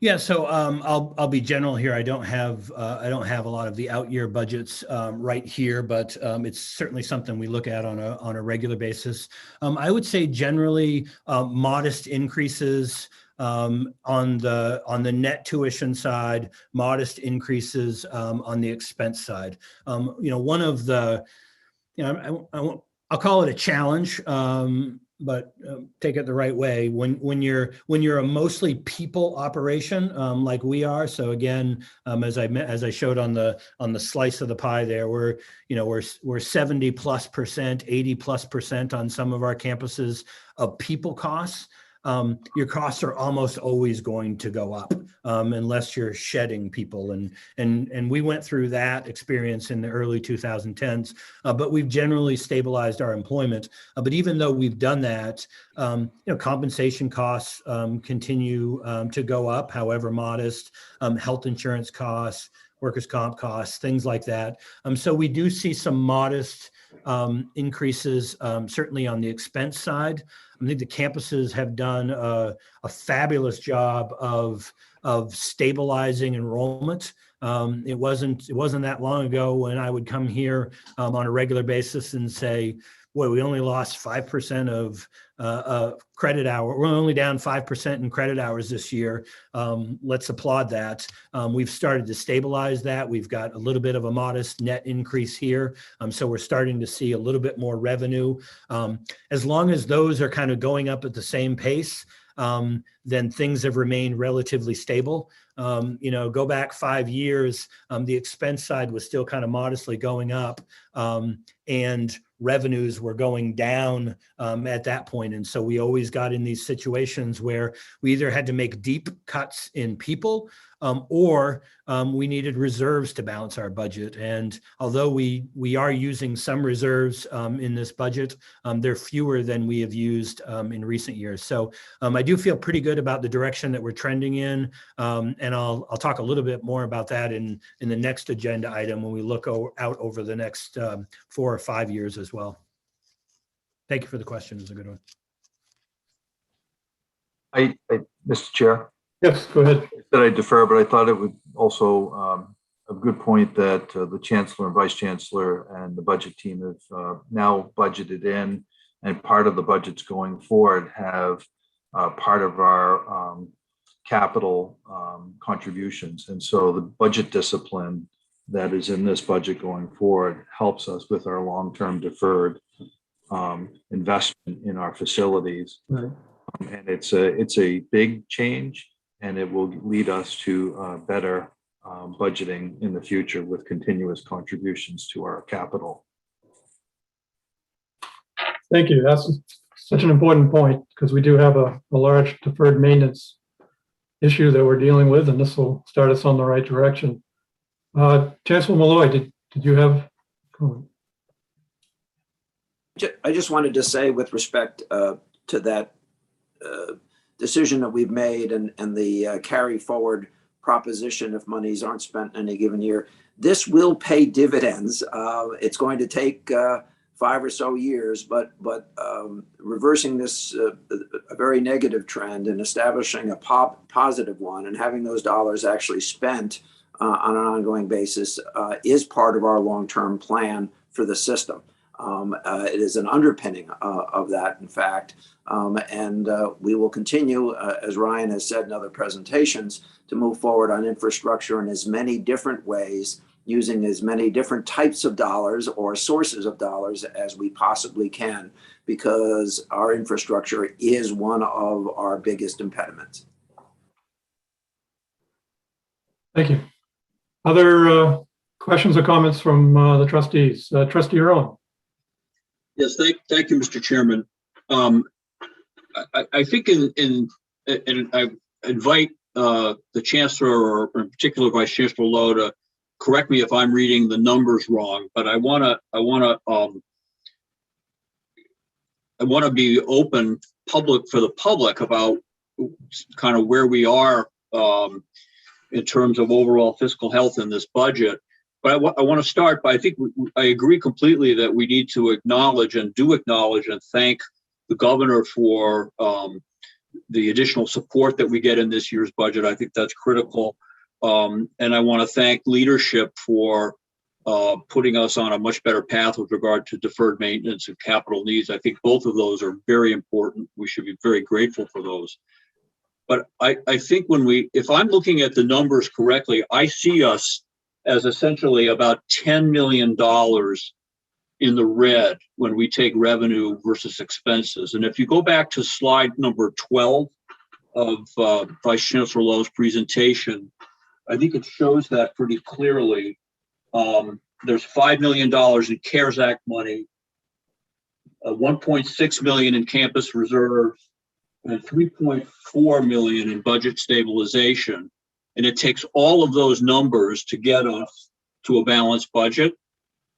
Yeah, so I'll be general here. I don't have a lot of the out year budgets right here, but it's certainly something we look at on a regular basis. I would say generally modest increases on the net tuition side, modest increases on the expense side. One of the, I'll call it a challenge take it the right way. When you're a mostly people operation, like we are. So again, as I showed on the slice of the pie there, we're 70+%, 80+% on some of our campuses of people costs. Your costs are almost always going to go up unless you're shedding people. And we went through that experience in the early 2010s, but we've generally stabilized our employment. But even though we've done that, compensation costs continue to go up, however modest, health insurance costs, workers' comp costs, things like that. So we do see some modest increases, certainly on the expense side. I think the campuses have done a fabulous job of stabilizing enrollment. It wasn't that long ago when I would come here on a regular basis and say, boy, we only lost 5% of credit hour. We're only down 5% in credit hours this year. Let's applaud that. We've started to stabilize that. We've got a little bit of a modest net increase here. So we're starting to see a little bit more revenue. As long as those are kind of going up at the same pace, then things have remained relatively stable. Go back 5 years, the expense side was still kind of modestly going up, and revenues were going down at that point. And so we always got in these situations where we either had to make deep cuts in people or we needed reserves to balance our budget. And although we are using some reserves in this budget, they're fewer than we have used in recent years. So I do feel pretty good about the direction that we're trending in. And I'll talk a little bit more about that in the next agenda item when we look out over the next 4 or 5 years as well. Thank you for the question. It's a good one. Mr. Chair. Yes, go ahead. That I defer, but I thought it would also a good point that the Chancellor and Vice Chancellor and the budget team have now budgeted in, and part of the budgets going forward have part of our capital contributions. And so the budget discipline that is in this budget going forward helps us with our long-term deferred investment in our facilities. Right. And it's a big change, and it will lead us to better budgeting in the future with continuous contributions to our capital. Thank you. That's such an important point because we do have a large deferred maintenance issue that we're dealing with, and this will start us on the right direction. Chancellor Malloy, did you have? I just wanted to say with respect to that decision that we've made and the carry forward proposition if monies aren't spent in any given year, this will pay dividends. It's going to take 5 or so years, but reversing this a very negative trend and establishing a positive one and having those dollars actually spent on an ongoing basis is part of our long-term plan for the system. It is an underpinning of that, in fact, and we will continue, as Ryan has said in other presentations, to move forward on infrastructure in as many different ways, using as many different types of dollars or sources of dollars as we possibly can, because our infrastructure is one of our biggest impediments. Thank you. Other questions or comments from the trustees? Trustee Irwin. Yes, thank you, Mr. Chairman. I think and I invite the Chancellor, or in particular Vice Chancellor Lowe, to correct me if I'm reading the numbers wrong, but I want to be open for the public about kind of where we are in terms of overall fiscal health in this budget. But I want to start by, I think I agree completely that we need to acknowledge and thank the governor for the additional support that we get in this year's budget. I think that's critical. And I want to thank leadership for putting us on a much better path with regard to deferred maintenance and capital needs. I think both of those are very important. We should be very grateful for those. But I think if I'm looking at the numbers correctly, I see us as essentially about $10 million in the red when we take revenue versus expenses. And if you go back to slide number 12 of Vice Chancellor Lowe's presentation, I think it shows that pretty clearly. There's $5 million in CARES Act money, 1.6 million in campus reserves, and 3.4 million in budget stabilization. And it takes all of those numbers to get us to a balanced budget.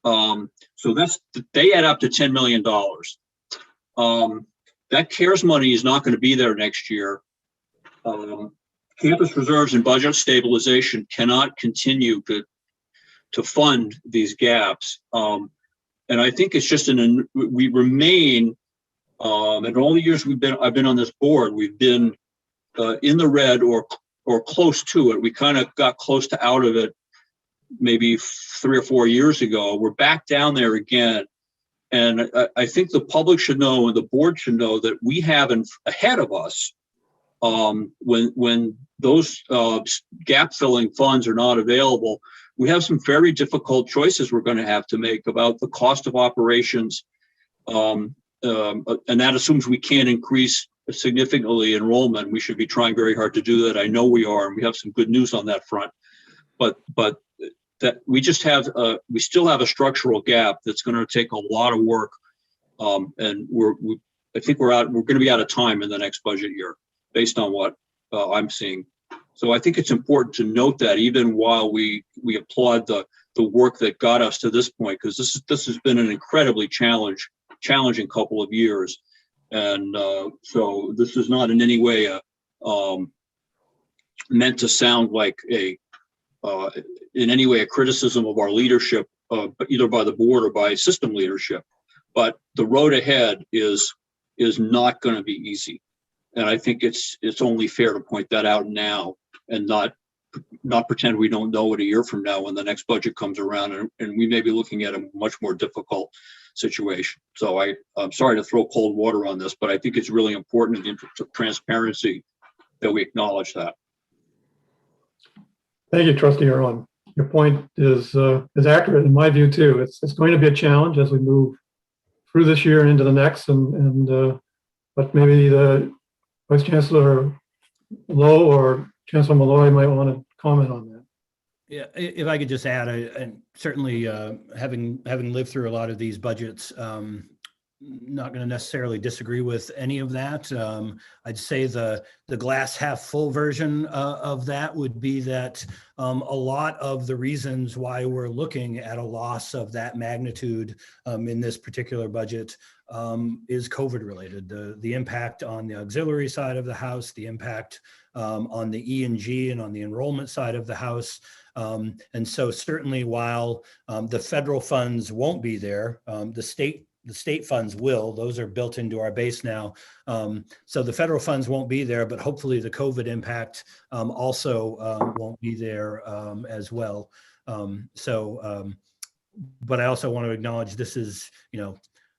So they add up to $10 million. That CARES money is not going to be there next year. Campus reserves and budget stabilization cannot continue to fund these gaps. And I think it's just we remain, in all the years I've been on this board, we've been in the red or close to it. We kind of got close to out of it maybe 3 or 4 years ago. We're back down there again. And I think the public should know and the board should know that we have ahead of us, when those gap filling funds are not available, we have some very difficult choices we're going to have to make about the cost of operations. And that assumes we can't increase significantly enrollment. We should be trying very hard to do that. I know we are, and we have some good news on that front. But that we just have, we still have a structural gap that's going to take a lot of work. And I think we're going to be out of time in the next budget year, based on what I'm seeing. So I think it's important to note that, even while we applaud the work that got us to this point, because this has been an incredibly challenging couple of years. And so this is not in any way meant to sound like in any way a criticism of our leadership, either by the board or by system leadership. But the road ahead is not going to be easy. And I think it's only fair to point that out now and not pretend we don't know it a year from now when the next budget comes around and we may be looking at a much more difficult situation. So I'm sorry to throw cold water on this, but I think it's really important in the interest of transparency that we acknowledge that. Thank you, Trustee Irwin. Your point is accurate in my view too. It's going to be a challenge as we move through this year and into the next, but maybe the Vice Chancellor Lowe or Chancellor Malloy might want to comment on that. Yeah, if I could just add, and certainly having lived through a lot of these budgets, not going to necessarily disagree with any of that. I'd say the glass half full version of that would be that a lot of the reasons why we're looking at a loss of that magnitude in this particular budget is COVID related. The impact on the auxiliary side of the house, the impact on the E&G and on the enrollment side of the house. And so certainly while the federal funds won't be there, the state funds will. Those are built into our base now. So the federal funds won't be there, but hopefully the COVID impact also won't be there as well. But I also want to acknowledge this is,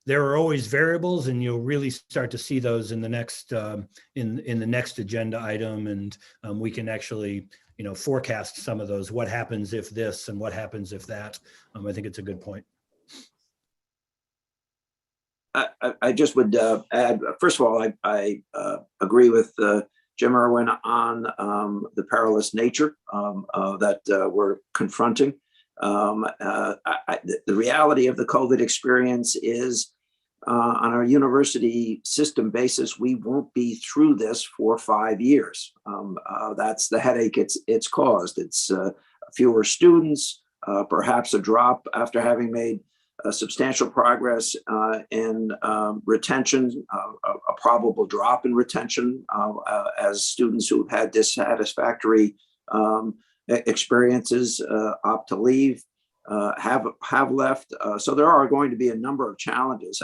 there are always variables, and you'll really start to see those in the next in the next agenda item, and we can actually forecast some of those. What happens if this, and what happens if that? I think it's a good point. I just would add, first of all, I agree with Jim Irwin on the perilous nature that we're confronting. The reality of the COVID experience is on our university system basis, we won't be through this for 5 years. That's the headache it's caused. It's fewer students, perhaps a drop after having made substantial progress in retention, a probable drop in retention as students who've had dissatisfactory experiences opt to leave, have left. So there are going to be a number of challenges.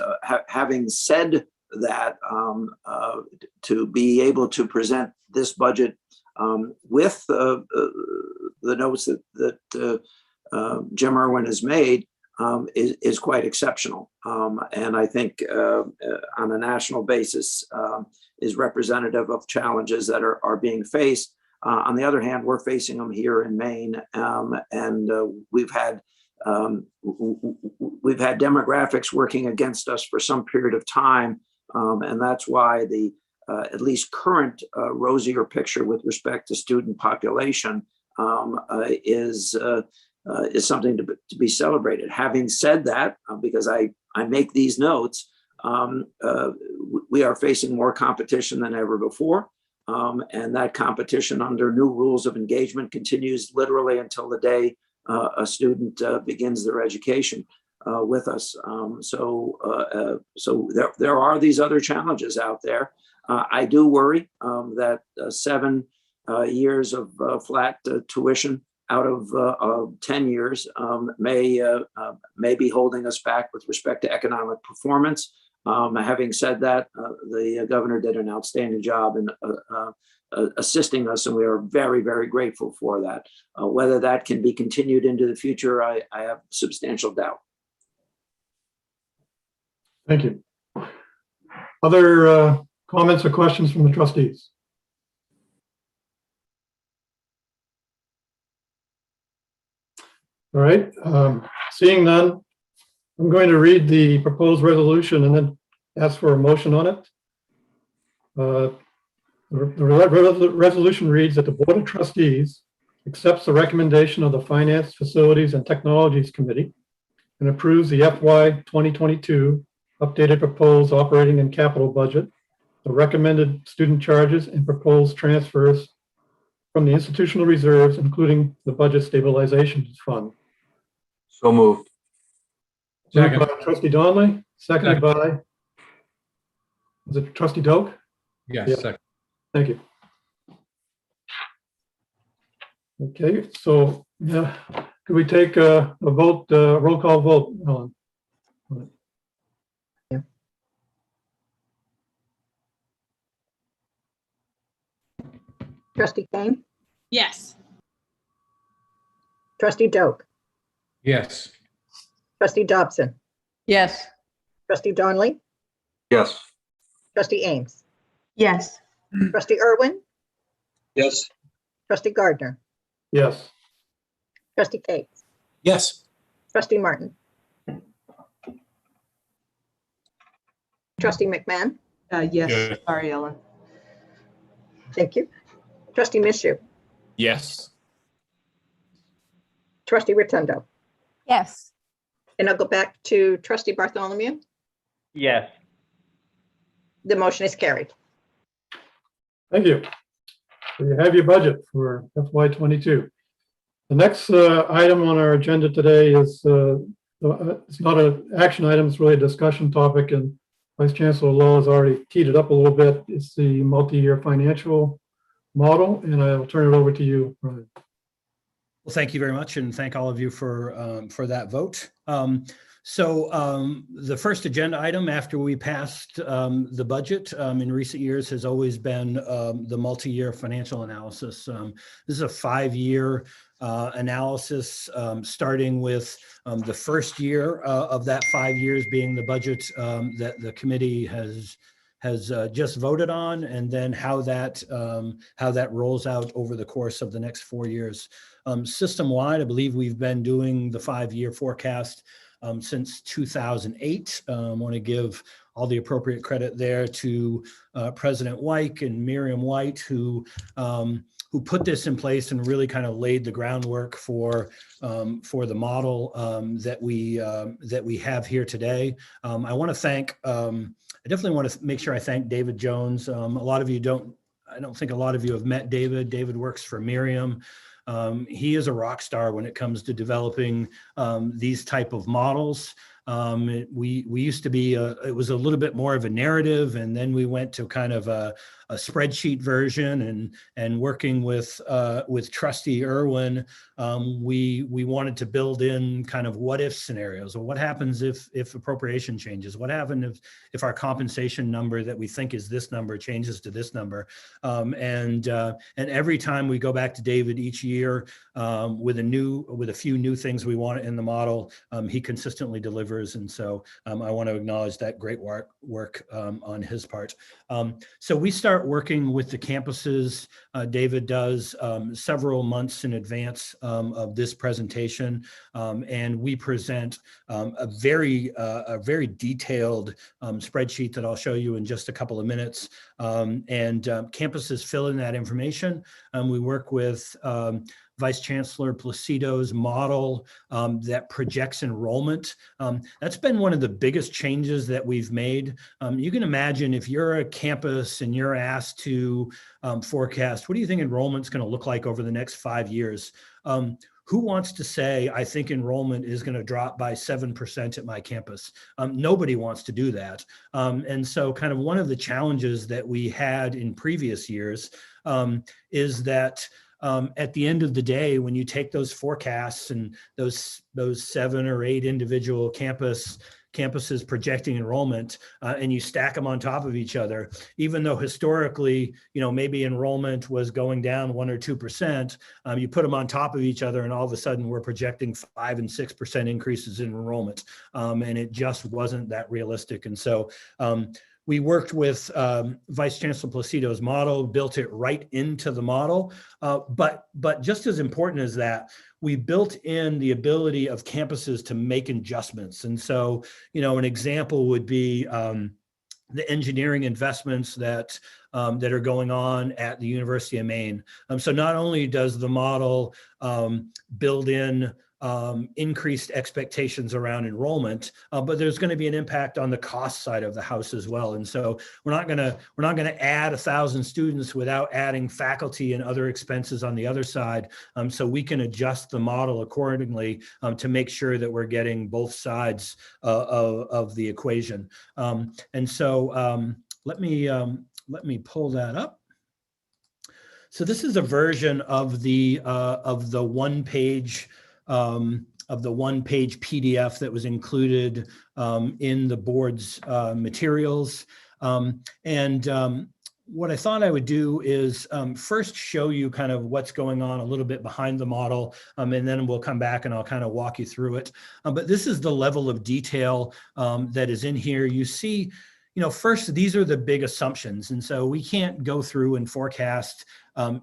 Having said that, to be able to present this budget with the notes that Jim Irwin has made is quite exceptional. And I think on a national basis is representative of challenges that are being faced. On the other hand, we're facing them here in Maine, and we've had we've had demographics working against us for some period of time. And that's why the at least current rosier picture with respect to student population is something to be celebrated. Having said that, because I make these notes, we are facing more competition than ever before. And that competition under new rules of engagement continues literally until the day a student begins their education with us. So there are these other challenges out there. I do worry that 7 years of flat tuition out of 10 years may be holding us back with respect to economic performance. Having said that, the governor did an outstanding job in assisting us, and we are very, very grateful for that. Whether that can be continued into the future, I have substantial doubt. Thank you. Other comments or questions from the trustees? All right, seeing none, I'm going to read the proposed resolution and then ask for a motion on it. The resolution reads that the Board of Trustees accepts the recommendation of the Finance, Facilities, and Technologies Committee and approves the FY 2022 updated proposed operating and capital budget, the recommended student charges, and proposed transfers from the institutional reserves, including the budget stabilization fund. So moved. Moved by Trustee Donnelly, seconded by, is it Trustee Doak? Yes. Yeah. Second. Thank you. Okay, so could we take a vote, roll call vote, Ellen? Trustee Kane, Yes. Trustee Doak, Yes. Trustee Dobson, Yes. Trustee Donnelly, Yes. Trustee Ames, Yes. Trustee Irwin, Yes. Trustee Gardner, Yes. Trustee Cates, Yes. Trustee Martin, Trustee McMahon. Yes. Yes. Sorry, Ellen. Thank you. Trustee Mishu, Yes. Trustee Rotundo. Yes. And I'll go back to Trustee Bartholomew. Yes. The motion is carried. Thank you. So you have your budget for FY 22. The next item on our agenda today is it's not an action item, it's really a discussion topic, and Vice Chancellor Lowe has already teed it up a little bit. It's the multi-year financial model, and I will turn it over to you, Brian. Well, thank you very much, and thank all of you for that vote. The first agenda item after we passed the budget in recent years has always been the multi-year financial analysis. This is a 5-year analysis starting with the first year of that 5 years being the budget that the committee has just voted on, and then how that rolls out over the course of the next 4 years. System-wide, I believe we've been doing the 5-year forecast since 2008. I want to give all the appropriate credit there to President Wyke and Miriam White, who put this in place and really kind of laid the groundwork for the model that we have here today. I want to thank. I definitely want to make sure I thank David Jones. A lot of you I don't think a lot of you have met David. David works for Miriam. He is a rock star when it comes to developing these type of models. We used to be, it was a little bit more of a narrative, and then we went to kind of a spreadsheet version, and working with Trustee Irwin, we wanted to build in kind of what if scenarios. Well, what happens if appropriation changes? What happens if our compensation number that we think is this number changes to this number? And every time we go back to David each year with a few new things we want in the model, he consistently delivers favors. And so I want to acknowledge that great work on his part. So we start working with the campuses, David does, several months in advance of this presentation. And we present a very detailed spreadsheet that I'll show you in just a couple of minutes. Campuses fill in that information. We work with Vice Chancellor Placido's model that projects enrollment. That's been one of the biggest changes that we've made. You can imagine if you're a campus and you're asked to forecast, what do you think enrollment's going to look like over the next 5 years? Who wants to say, I think enrollment is going to drop by 7% at my campus? Nobody wants to do that. And so kind of one of the challenges that we had in previous years is that at the end of the day, when you take those forecasts and those 7 or 8 individual campuses projecting enrollment and you stack them on top of each other, even though historically, maybe enrollment was going down 1 or 2%, you put them on top of each other and all of a sudden we're projecting 5 and 6% increases in enrollment. And it just wasn't that realistic. And so we worked with Vice Chancellor Placido's model, built it right into the model. But just as important as that, we built in the ability of campuses to make adjustments. And so, an example would be the engineering investments that are going on at the University of Maine. So not only does the model build in increased expectations around enrollment, but there's going to be an impact on the cost side of the house as well. And so we're not going to add 1,000 students without adding faculty and other expenses on the other side. So we can adjust the model accordingly to make sure that we're getting both sides of the equation. And so let me pull that up. So this is a version of the one-page PDF that was included in the board's materials. What I thought I would do is first show you kind of what's going on a little bit behind the model, and then we'll come back and I'll kind of walk you through it. But this is the level of detail that is in here. You see, first, these are the big assumptions. And so we can't go through and forecast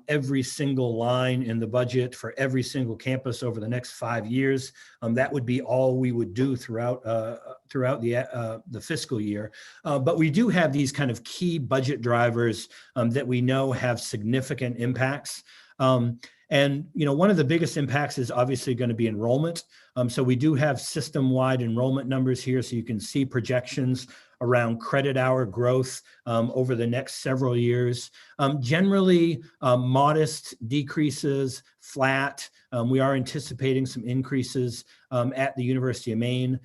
every single line in the budget for every single campus over the next 5 years. That would be all we would do throughout the fiscal year. But we do have these kind of key budget drivers that we know have significant impacts. And one of the biggest impacts is obviously going to be enrollment. So we do have system-wide enrollment numbers here, so you can see projections around credit hour growth over the next several years. Generally, modest decreases, flat. We are anticipating some increases at the University of Maine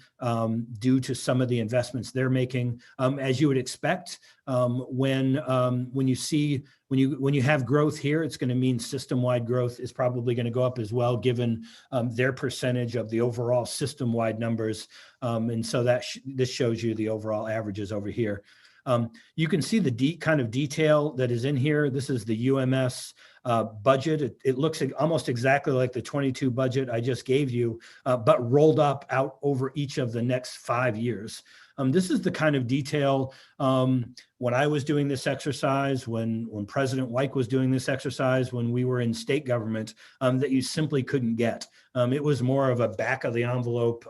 due to some of the investments they're making. As you would expect, when you have growth here, it's going to mean system-wide growth is probably going to go up as well, given their percentage of the overall system-wide numbers. And so this shows you the overall averages over here. You can see the kind of detail that is in here. This is the UMS budget. It looks almost exactly like the 22 budget I just gave you, but rolled up out over each of the next 5 years. This is the kind of detail when I was doing this exercise, when President Weick was doing this exercise, when we were in state government, that you simply couldn't get. It was more of a back of the envelope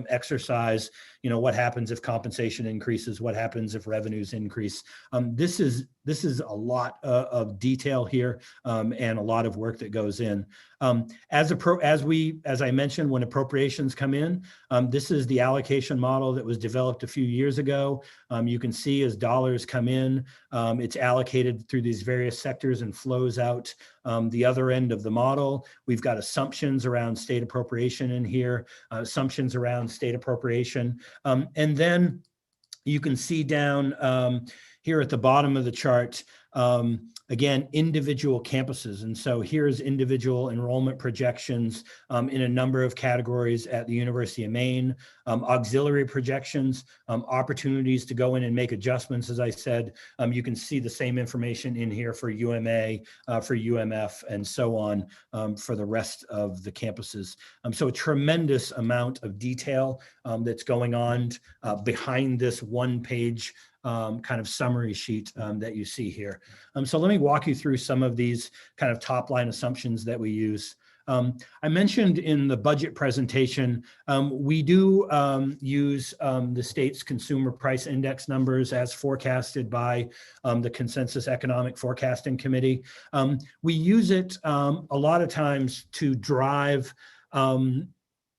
exercise. What happens if compensation increases? What happens if revenues increase? This is a lot of detail here and a lot of work that goes in. As I mentioned, when appropriations come in, this is the allocation model that was developed a few years ago. You can see as dollars come in, it's allocated through these various sectors and flows out the other end of the model. We've got assumptions around state appropriation in here, assumptions around state appropriation. And then you can see down here at the bottom of the chart, Again, individual campuses. And so here's individual enrollment projections in a number of categories at the University of Maine, auxiliary projections, opportunities to go in and make adjustments. As I said, you can see the same information in here for UMA, for UMF, and so on for the rest of the campuses. So a tremendous amount of detail that's going on behind this one-page kind of summary sheet that you see here. So let me walk you through some of these kind of top line assumptions that we use. I mentioned in the budget presentation, we do use the state's consumer price index numbers as forecasted by the Consensus Economic Forecasting Committee. We use it a lot of times to drive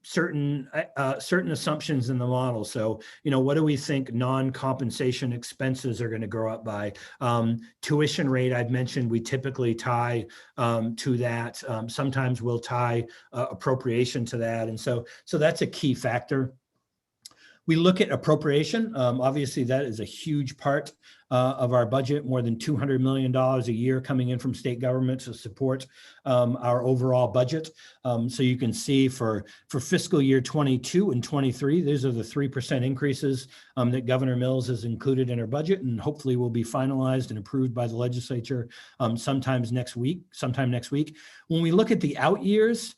certain assumptions in the model. So, what do we think non-compensation expenses are going to grow up by? Tuition rate, I've mentioned, we typically tie to that. Sometimes we'll tie appropriation to that. And so that's a key factor. We look at appropriation. Obviously, that is a huge part of our budget, more than $200 million a year coming in from state government to support our overall budget. So you can see for fiscal year 22 and 23, these are the 3% increases that Governor Mills has included in her budget, and hopefully will be finalized and approved by the legislature sometime next week. When we look at the out years,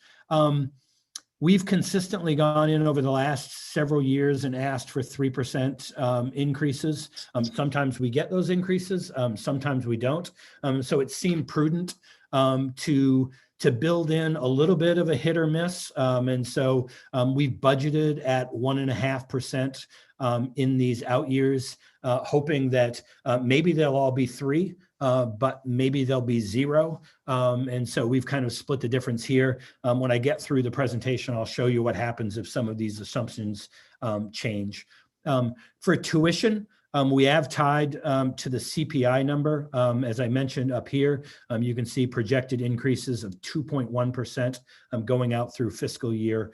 we've consistently gone in over the last several years and asked for 3% increases. Sometimes we get those increases, sometimes we don't. So it seemed prudent to build in a little bit of a hit or miss. And so we've budgeted at 1.5% in these out years, hoping that maybe they'll all be 3%. But maybe there'll be 0. And so we've kind of split the difference here. When I get through the presentation, I'll show you what happens if some of these assumptions change. For tuition, we have tied to the CPI number. As I mentioned up here, you can see projected increases of 2.1% going out through fiscal year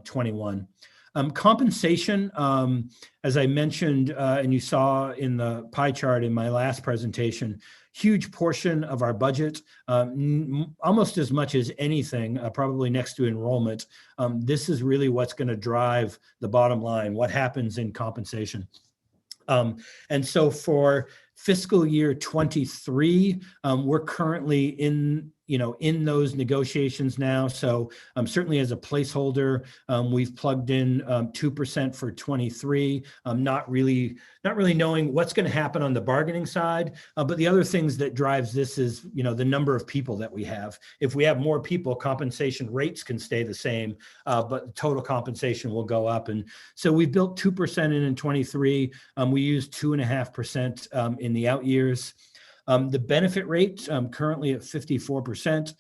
21. Compensation, as I mentioned, and you saw in the pie chart in my last presentation, huge portion of our budget, almost as much as anything, probably next to enrollment. This is really what's going to drive the bottom line, what happens in compensation. And so for fiscal year 23, we're currently in those negotiations now. So certainly as a placeholder, we've plugged in 2% for 23. Not really knowing what's going to happen on the bargaining side. But the other things that drives this is, the number of people that we have. If we have more people, compensation rates can stay the same, but total compensation will go up. And so we built 2% in 23. We used 2.5% in the out years. The benefit rate currently at 54%.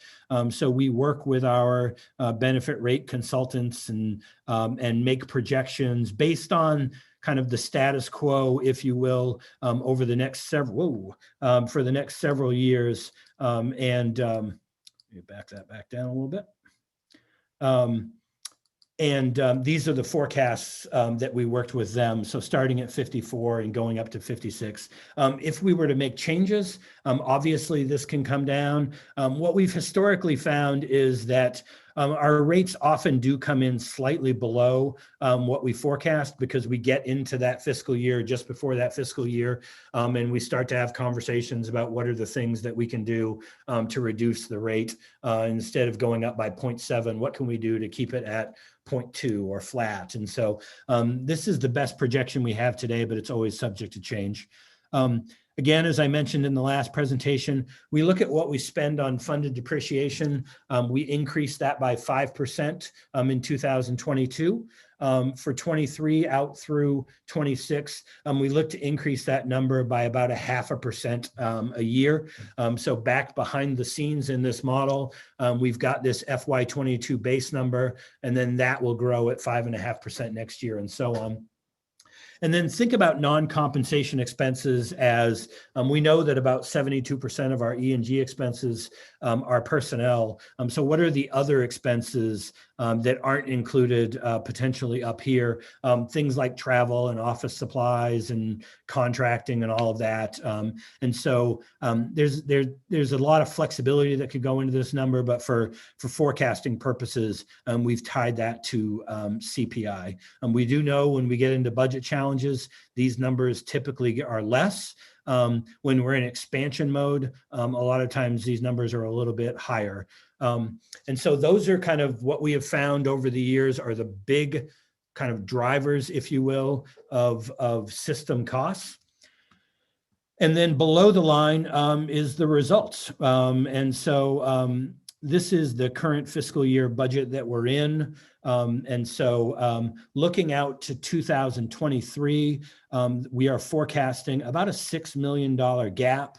So we work with our benefit rate consultants and make projections based on kind of the status quo, if you will, over the next for the next several years. Let me back that back down a little bit. These are the forecasts that we worked with them. So starting at 54 and going up to 56. If we were to make changes, obviously this can come down. What we've historically found is that our rates often do come in slightly below what we forecast because we get into that fiscal year just before that fiscal year, and we start to have conversations about what are the things that we can do to reduce the rate. Instead of going up by 0.7, what can we do to keep it at 0.2 or flat? And so this is the best projection we have today, but it's always subject to change. Again, as I mentioned in the last presentation, we look at what we spend on funded depreciation. We increased that by 5% in 2022. For 23 out through 26, we look to increase that number by about 0.5% a year. So back behind the scenes in this model, we've got this FY22 base number, and then that will grow at 5.5% next year and so on. And then think about non-compensation expenses as we know that about 72% of our E&G expenses are personnel. So what are the other expenses that aren't included potentially up here? Things like travel and office supplies and contracting and all of that. And so there's a lot of flexibility that could go into this number, but for forecasting purposes, we've tied that to CPI. We do know when we get into budget challenges, these numbers typically are less. When we're in expansion mode, a lot of times these numbers are a little bit higher. And so those are kind of what we have found over the years are the big kind of drivers, if you will, of system costs. And then below the line is the results. And so this is the current fiscal year budget that we're in. And so looking out to 2023, we are forecasting about a $6 million gap,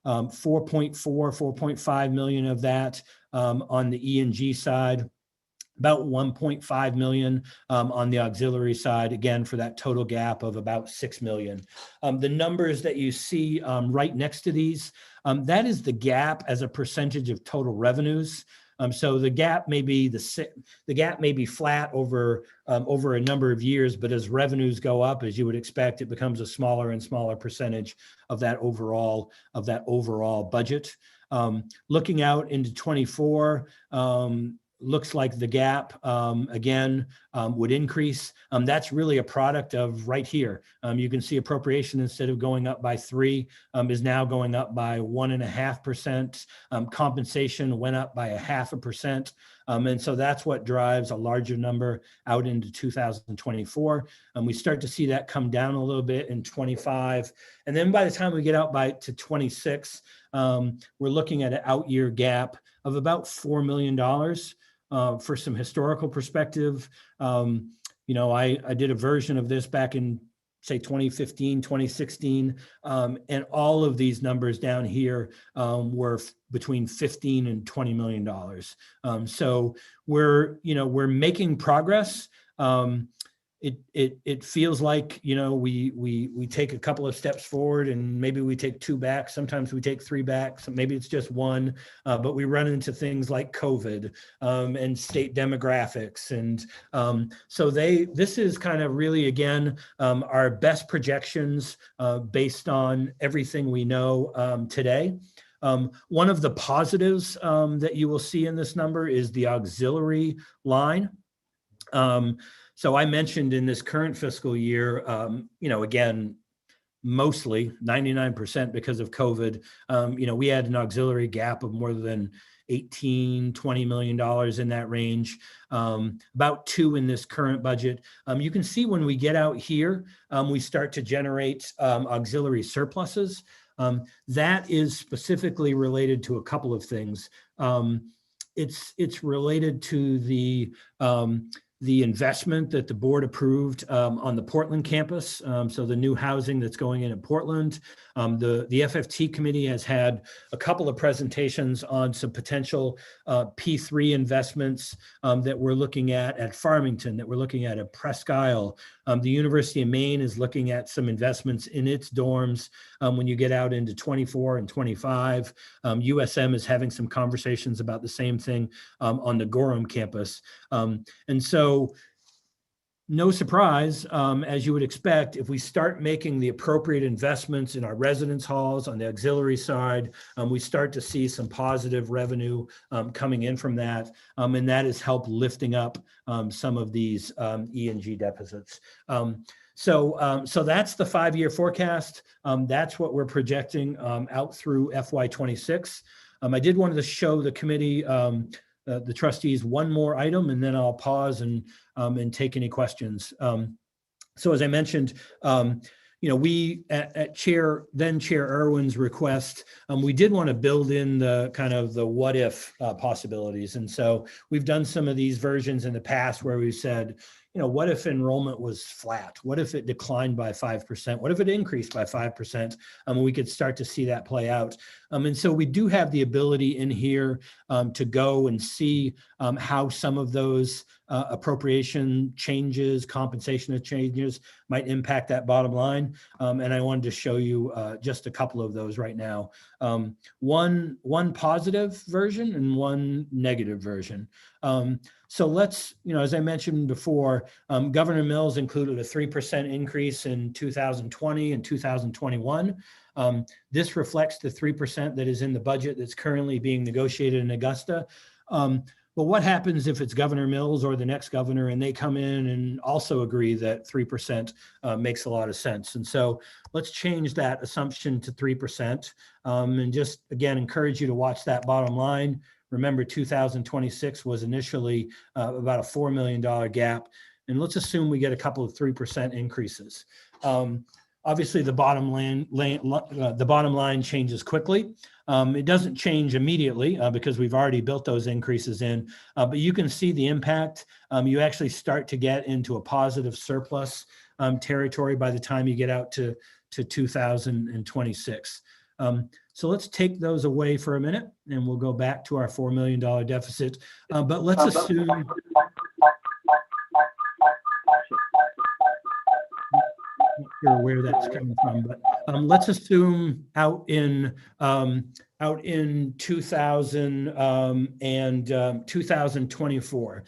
4.5 million of that on the E&G side, about 1.5 million on the auxiliary side, again, for that total gap of about 6 million. The numbers that you see right next to these, that is the gap as a percentage of total revenues. So the gap may be flat over a number of years, but as revenues go up, as you would expect, it becomes a smaller and smaller percentage of that overall budget. Looking out into 24, looks like the gap again would increase. That's really a product of right here. You can see appropriation, instead of going up by 3, is now going up by 1.5%. Compensation went up by 0.5%. And so that's what drives a larger number out into 2024. We start to see that come down a little bit in 25. And then by the time we get out to 26, we're looking at an out year gap of about $4 million. For some historical perspective, I did a version of this back in, say, 2015, 2016, and all of these numbers down here were between $15 and $20 million. So we're making progress. It feels like, we take a couple of steps forward and maybe we take 2 back. Sometimes we take 3 back. So maybe it's just 1, but we run into things like COVID and state demographics. And so this is kind of really, again, our best projections based on everything we know today. One of the positives that you will see in this number is the auxiliary line. So I mentioned in this current fiscal year, again, mostly 99% because of COVID, we had an auxiliary gap of more than $18-20 million in that range, about 2 in this current budget. You can see when we get out here, we start to generate auxiliary surpluses. That is specifically related to a couple of things. It's related to the investment that the board approved on the Portland campus. So the new housing that's going in at Portland. The FFT committee has had a couple of presentations on some potential P3 investments that we're looking at Farmington, that we're looking at Presque Isle. The University of Maine is looking at some investments in its dorms when you get out into 24 and 25. USM is having some conversations about the same thing on the Gorham campus. And so no surprise, as you would expect, if we start making the appropriate investments in our residence halls on the auxiliary side, we start to see some positive revenue coming in from that. And that has helped lifting up some of these E&G deficits. So that's the 5-year forecast. That's what we're projecting out through FY26. I did want to show the committee, the trustees, one more item, and then I'll pause and take any questions. So as I mentioned, we at Chair Irwin's request, we did want to build in the kind of the what if possibilities. And so we've done some of these versions in the past where we've said, what if enrollment was flat? What if it declined by 5%? What if it increased by 5%? We could start to see that play out. And so we do have the ability in here to go and see how some of those appropriation changes, compensation changes might impact that bottom line. And I wanted to show you just a couple of those right now. One positive version and one negative version. So let's, as I mentioned before, Governor Mills included a 3% increase in 2020 and 2021. This reflects the 3% that is in the budget that's currently being negotiated in Augusta. But what happens if it's Governor Mills or the next governor and they come in and also agree that 3% makes a lot of sense? And so let's change that assumption to 3% and just, again, encourage you to watch that bottom line. Remember, 2026 was initially about a $4 million gap. And let's assume we get a couple of 3% increases. Obviously, the bottom line changes quickly. It doesn't change immediately because we've already built those increases in, but you can see the impact. You actually start to get into a positive surplus territory by the time you get out to 2026. So let's take those away for a minute and we'll go back to our $4 million deficit. But let's assume... Not sure where that's coming from, but let's assume out in 2024,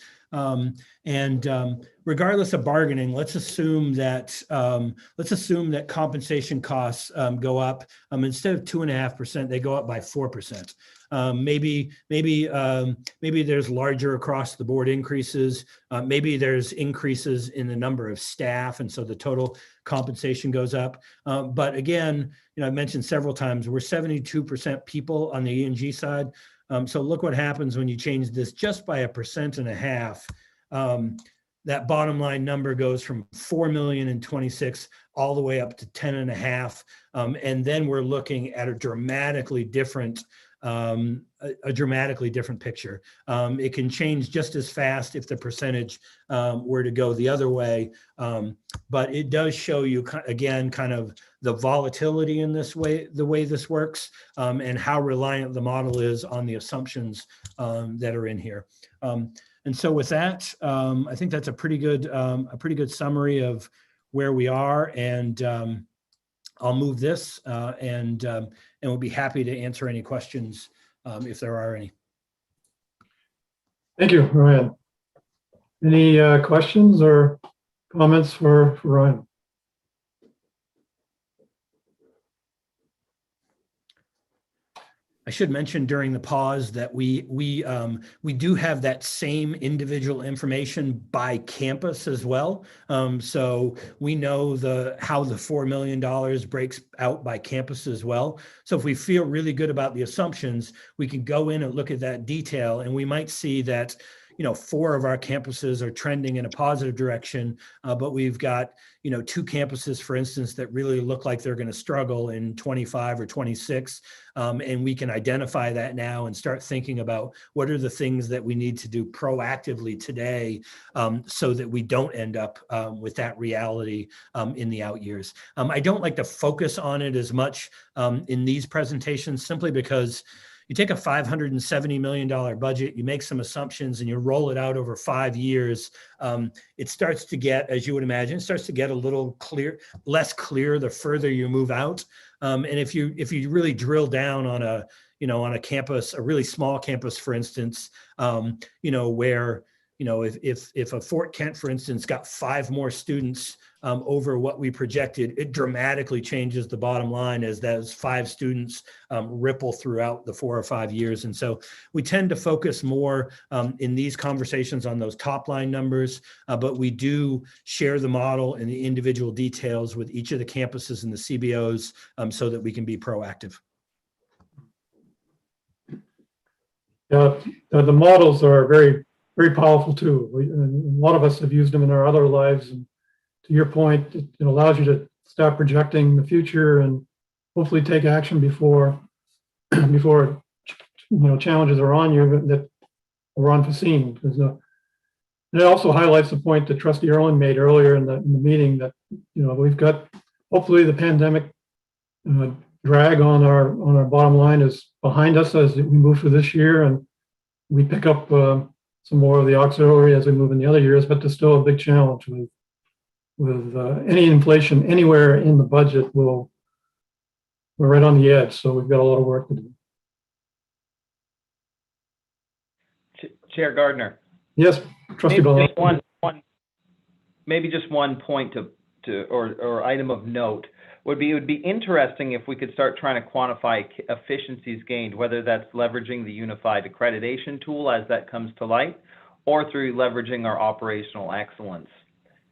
regardless of bargaining, let's assume that compensation costs go up. Instead of 2.5%, they go up by 4%. Maybe there's larger across the board increases. Maybe there's increases in the number of staff, and so the total compensation goes up. But again, I mentioned several times, we're 72% people on the E&G side. So look what happens when you change this just by 1.5%. That bottom line number goes from 4 million in 26 all the way up to 10.5. And then we're looking at a dramatically different picture. It can change just as fast if the percentage were to go the other way. But it does show you, again, kind of the volatility in this way, the way this works, and how reliant the model is on the assumptions that are in here. And so with that, I think that's a pretty good summary of where we are. And I'll move this and we'll be happy to answer any questions if there are any. Thank you, Ryan. Any questions or comments for Ryan? I should mention during the pause that we do have that same individual information by campus as well. So we know how the $4 million breaks out by campus as well. So if we feel really good about the assumptions, we can go in and look at that detail, and we might see that 4 of our campuses are trending in a positive direction, but we've got 2 campuses, for instance, that really look like they're going to struggle in 25 or 26, and we can identify that now and start thinking about what are the things that we need to do proactively today so that we don't end up with that reality in the out years. I don't like to focus on it as much in these presentations simply because you take a $570 million budget, you make some assumptions, and you roll it out over 5 years. It starts to get, as you would imagine, starts to get a little less clear the further you move out. And if you really drill down on a campus, a really small campus, for instance, where if a Fort Kent, for instance, got 5 more students over what we projected, it dramatically changes the bottom line as those 5 students ripple throughout the 4 or 5 years. And so we tend to focus more in these conversations on those top line numbers, but we do share the model and the individual details with each of the campuses and the CBOs so that we can be proactive. Yeah, the models are very, very powerful too. A lot of us have used them in our other lives. And to your point, it allows you to start projecting the future and hopefully take action before challenges are on you that are unforeseen. Because And it also highlights the point that Trustee Erlin made earlier in the meeting that, we've got, hopefully the pandemic drag on our bottom line is behind us as we move through this year, and we pick up some more of the auxiliary as we move in the other years, but there's still a big challenge with any inflation anywhere in the budget. We're right on the edge, so we've got a lot of work to do. Chair Gardner. Yes, Trustee Bell. Maybe just one point or item of note it would be interesting if we could start trying to quantify efficiencies gained, whether that's leveraging the unified accreditation tool as that comes to light, or through leveraging our operational excellence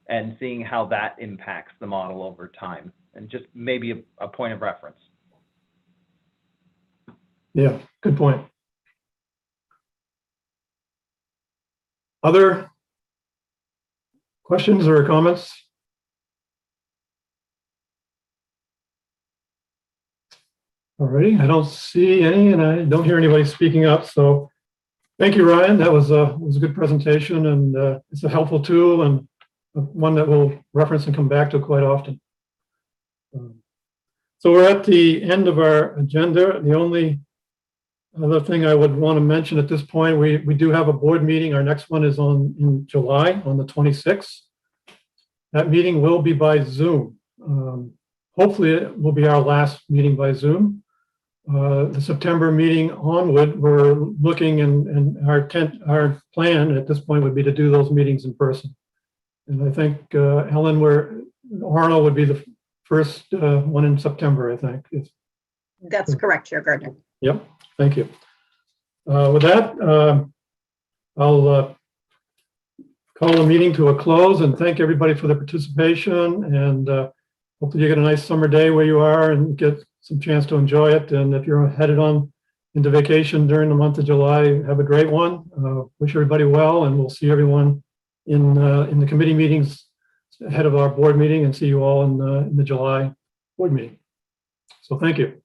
and seeing how that impacts the model over time, and just maybe a point of reference. Yeah, good point. Other questions or comments? Alrighty, I don't see any, and I don't hear anybody speaking up. So, thank you, Ryan. That was a good presentation, and it's a helpful tool and one that we'll reference and come back to quite often. So we're at the end of our agenda. The only other thing I would want to mention at this point, we do have a board meeting. Our next one is in July on the 26th. That meeting will be by Zoom. Hopefully it will be our last meeting by Zoom. The September meeting onward, we're looking, and our plan at this point would be to do those meetings in person. And I think, Ellen, Arnold would be the first one in September, I think. That's correct, Chair Gardner. Yep, thank you. With that, I'll call the meeting to a close and thank everybody for their participation, and hopefully you get a nice summer day where you are and get some chance to enjoy it. And if you're headed on into vacation during the month of July, have a great one. Wish everybody well, and we'll see everyone in the committee meetings ahead of our board meeting, and see you all in the July board meeting. So thank you.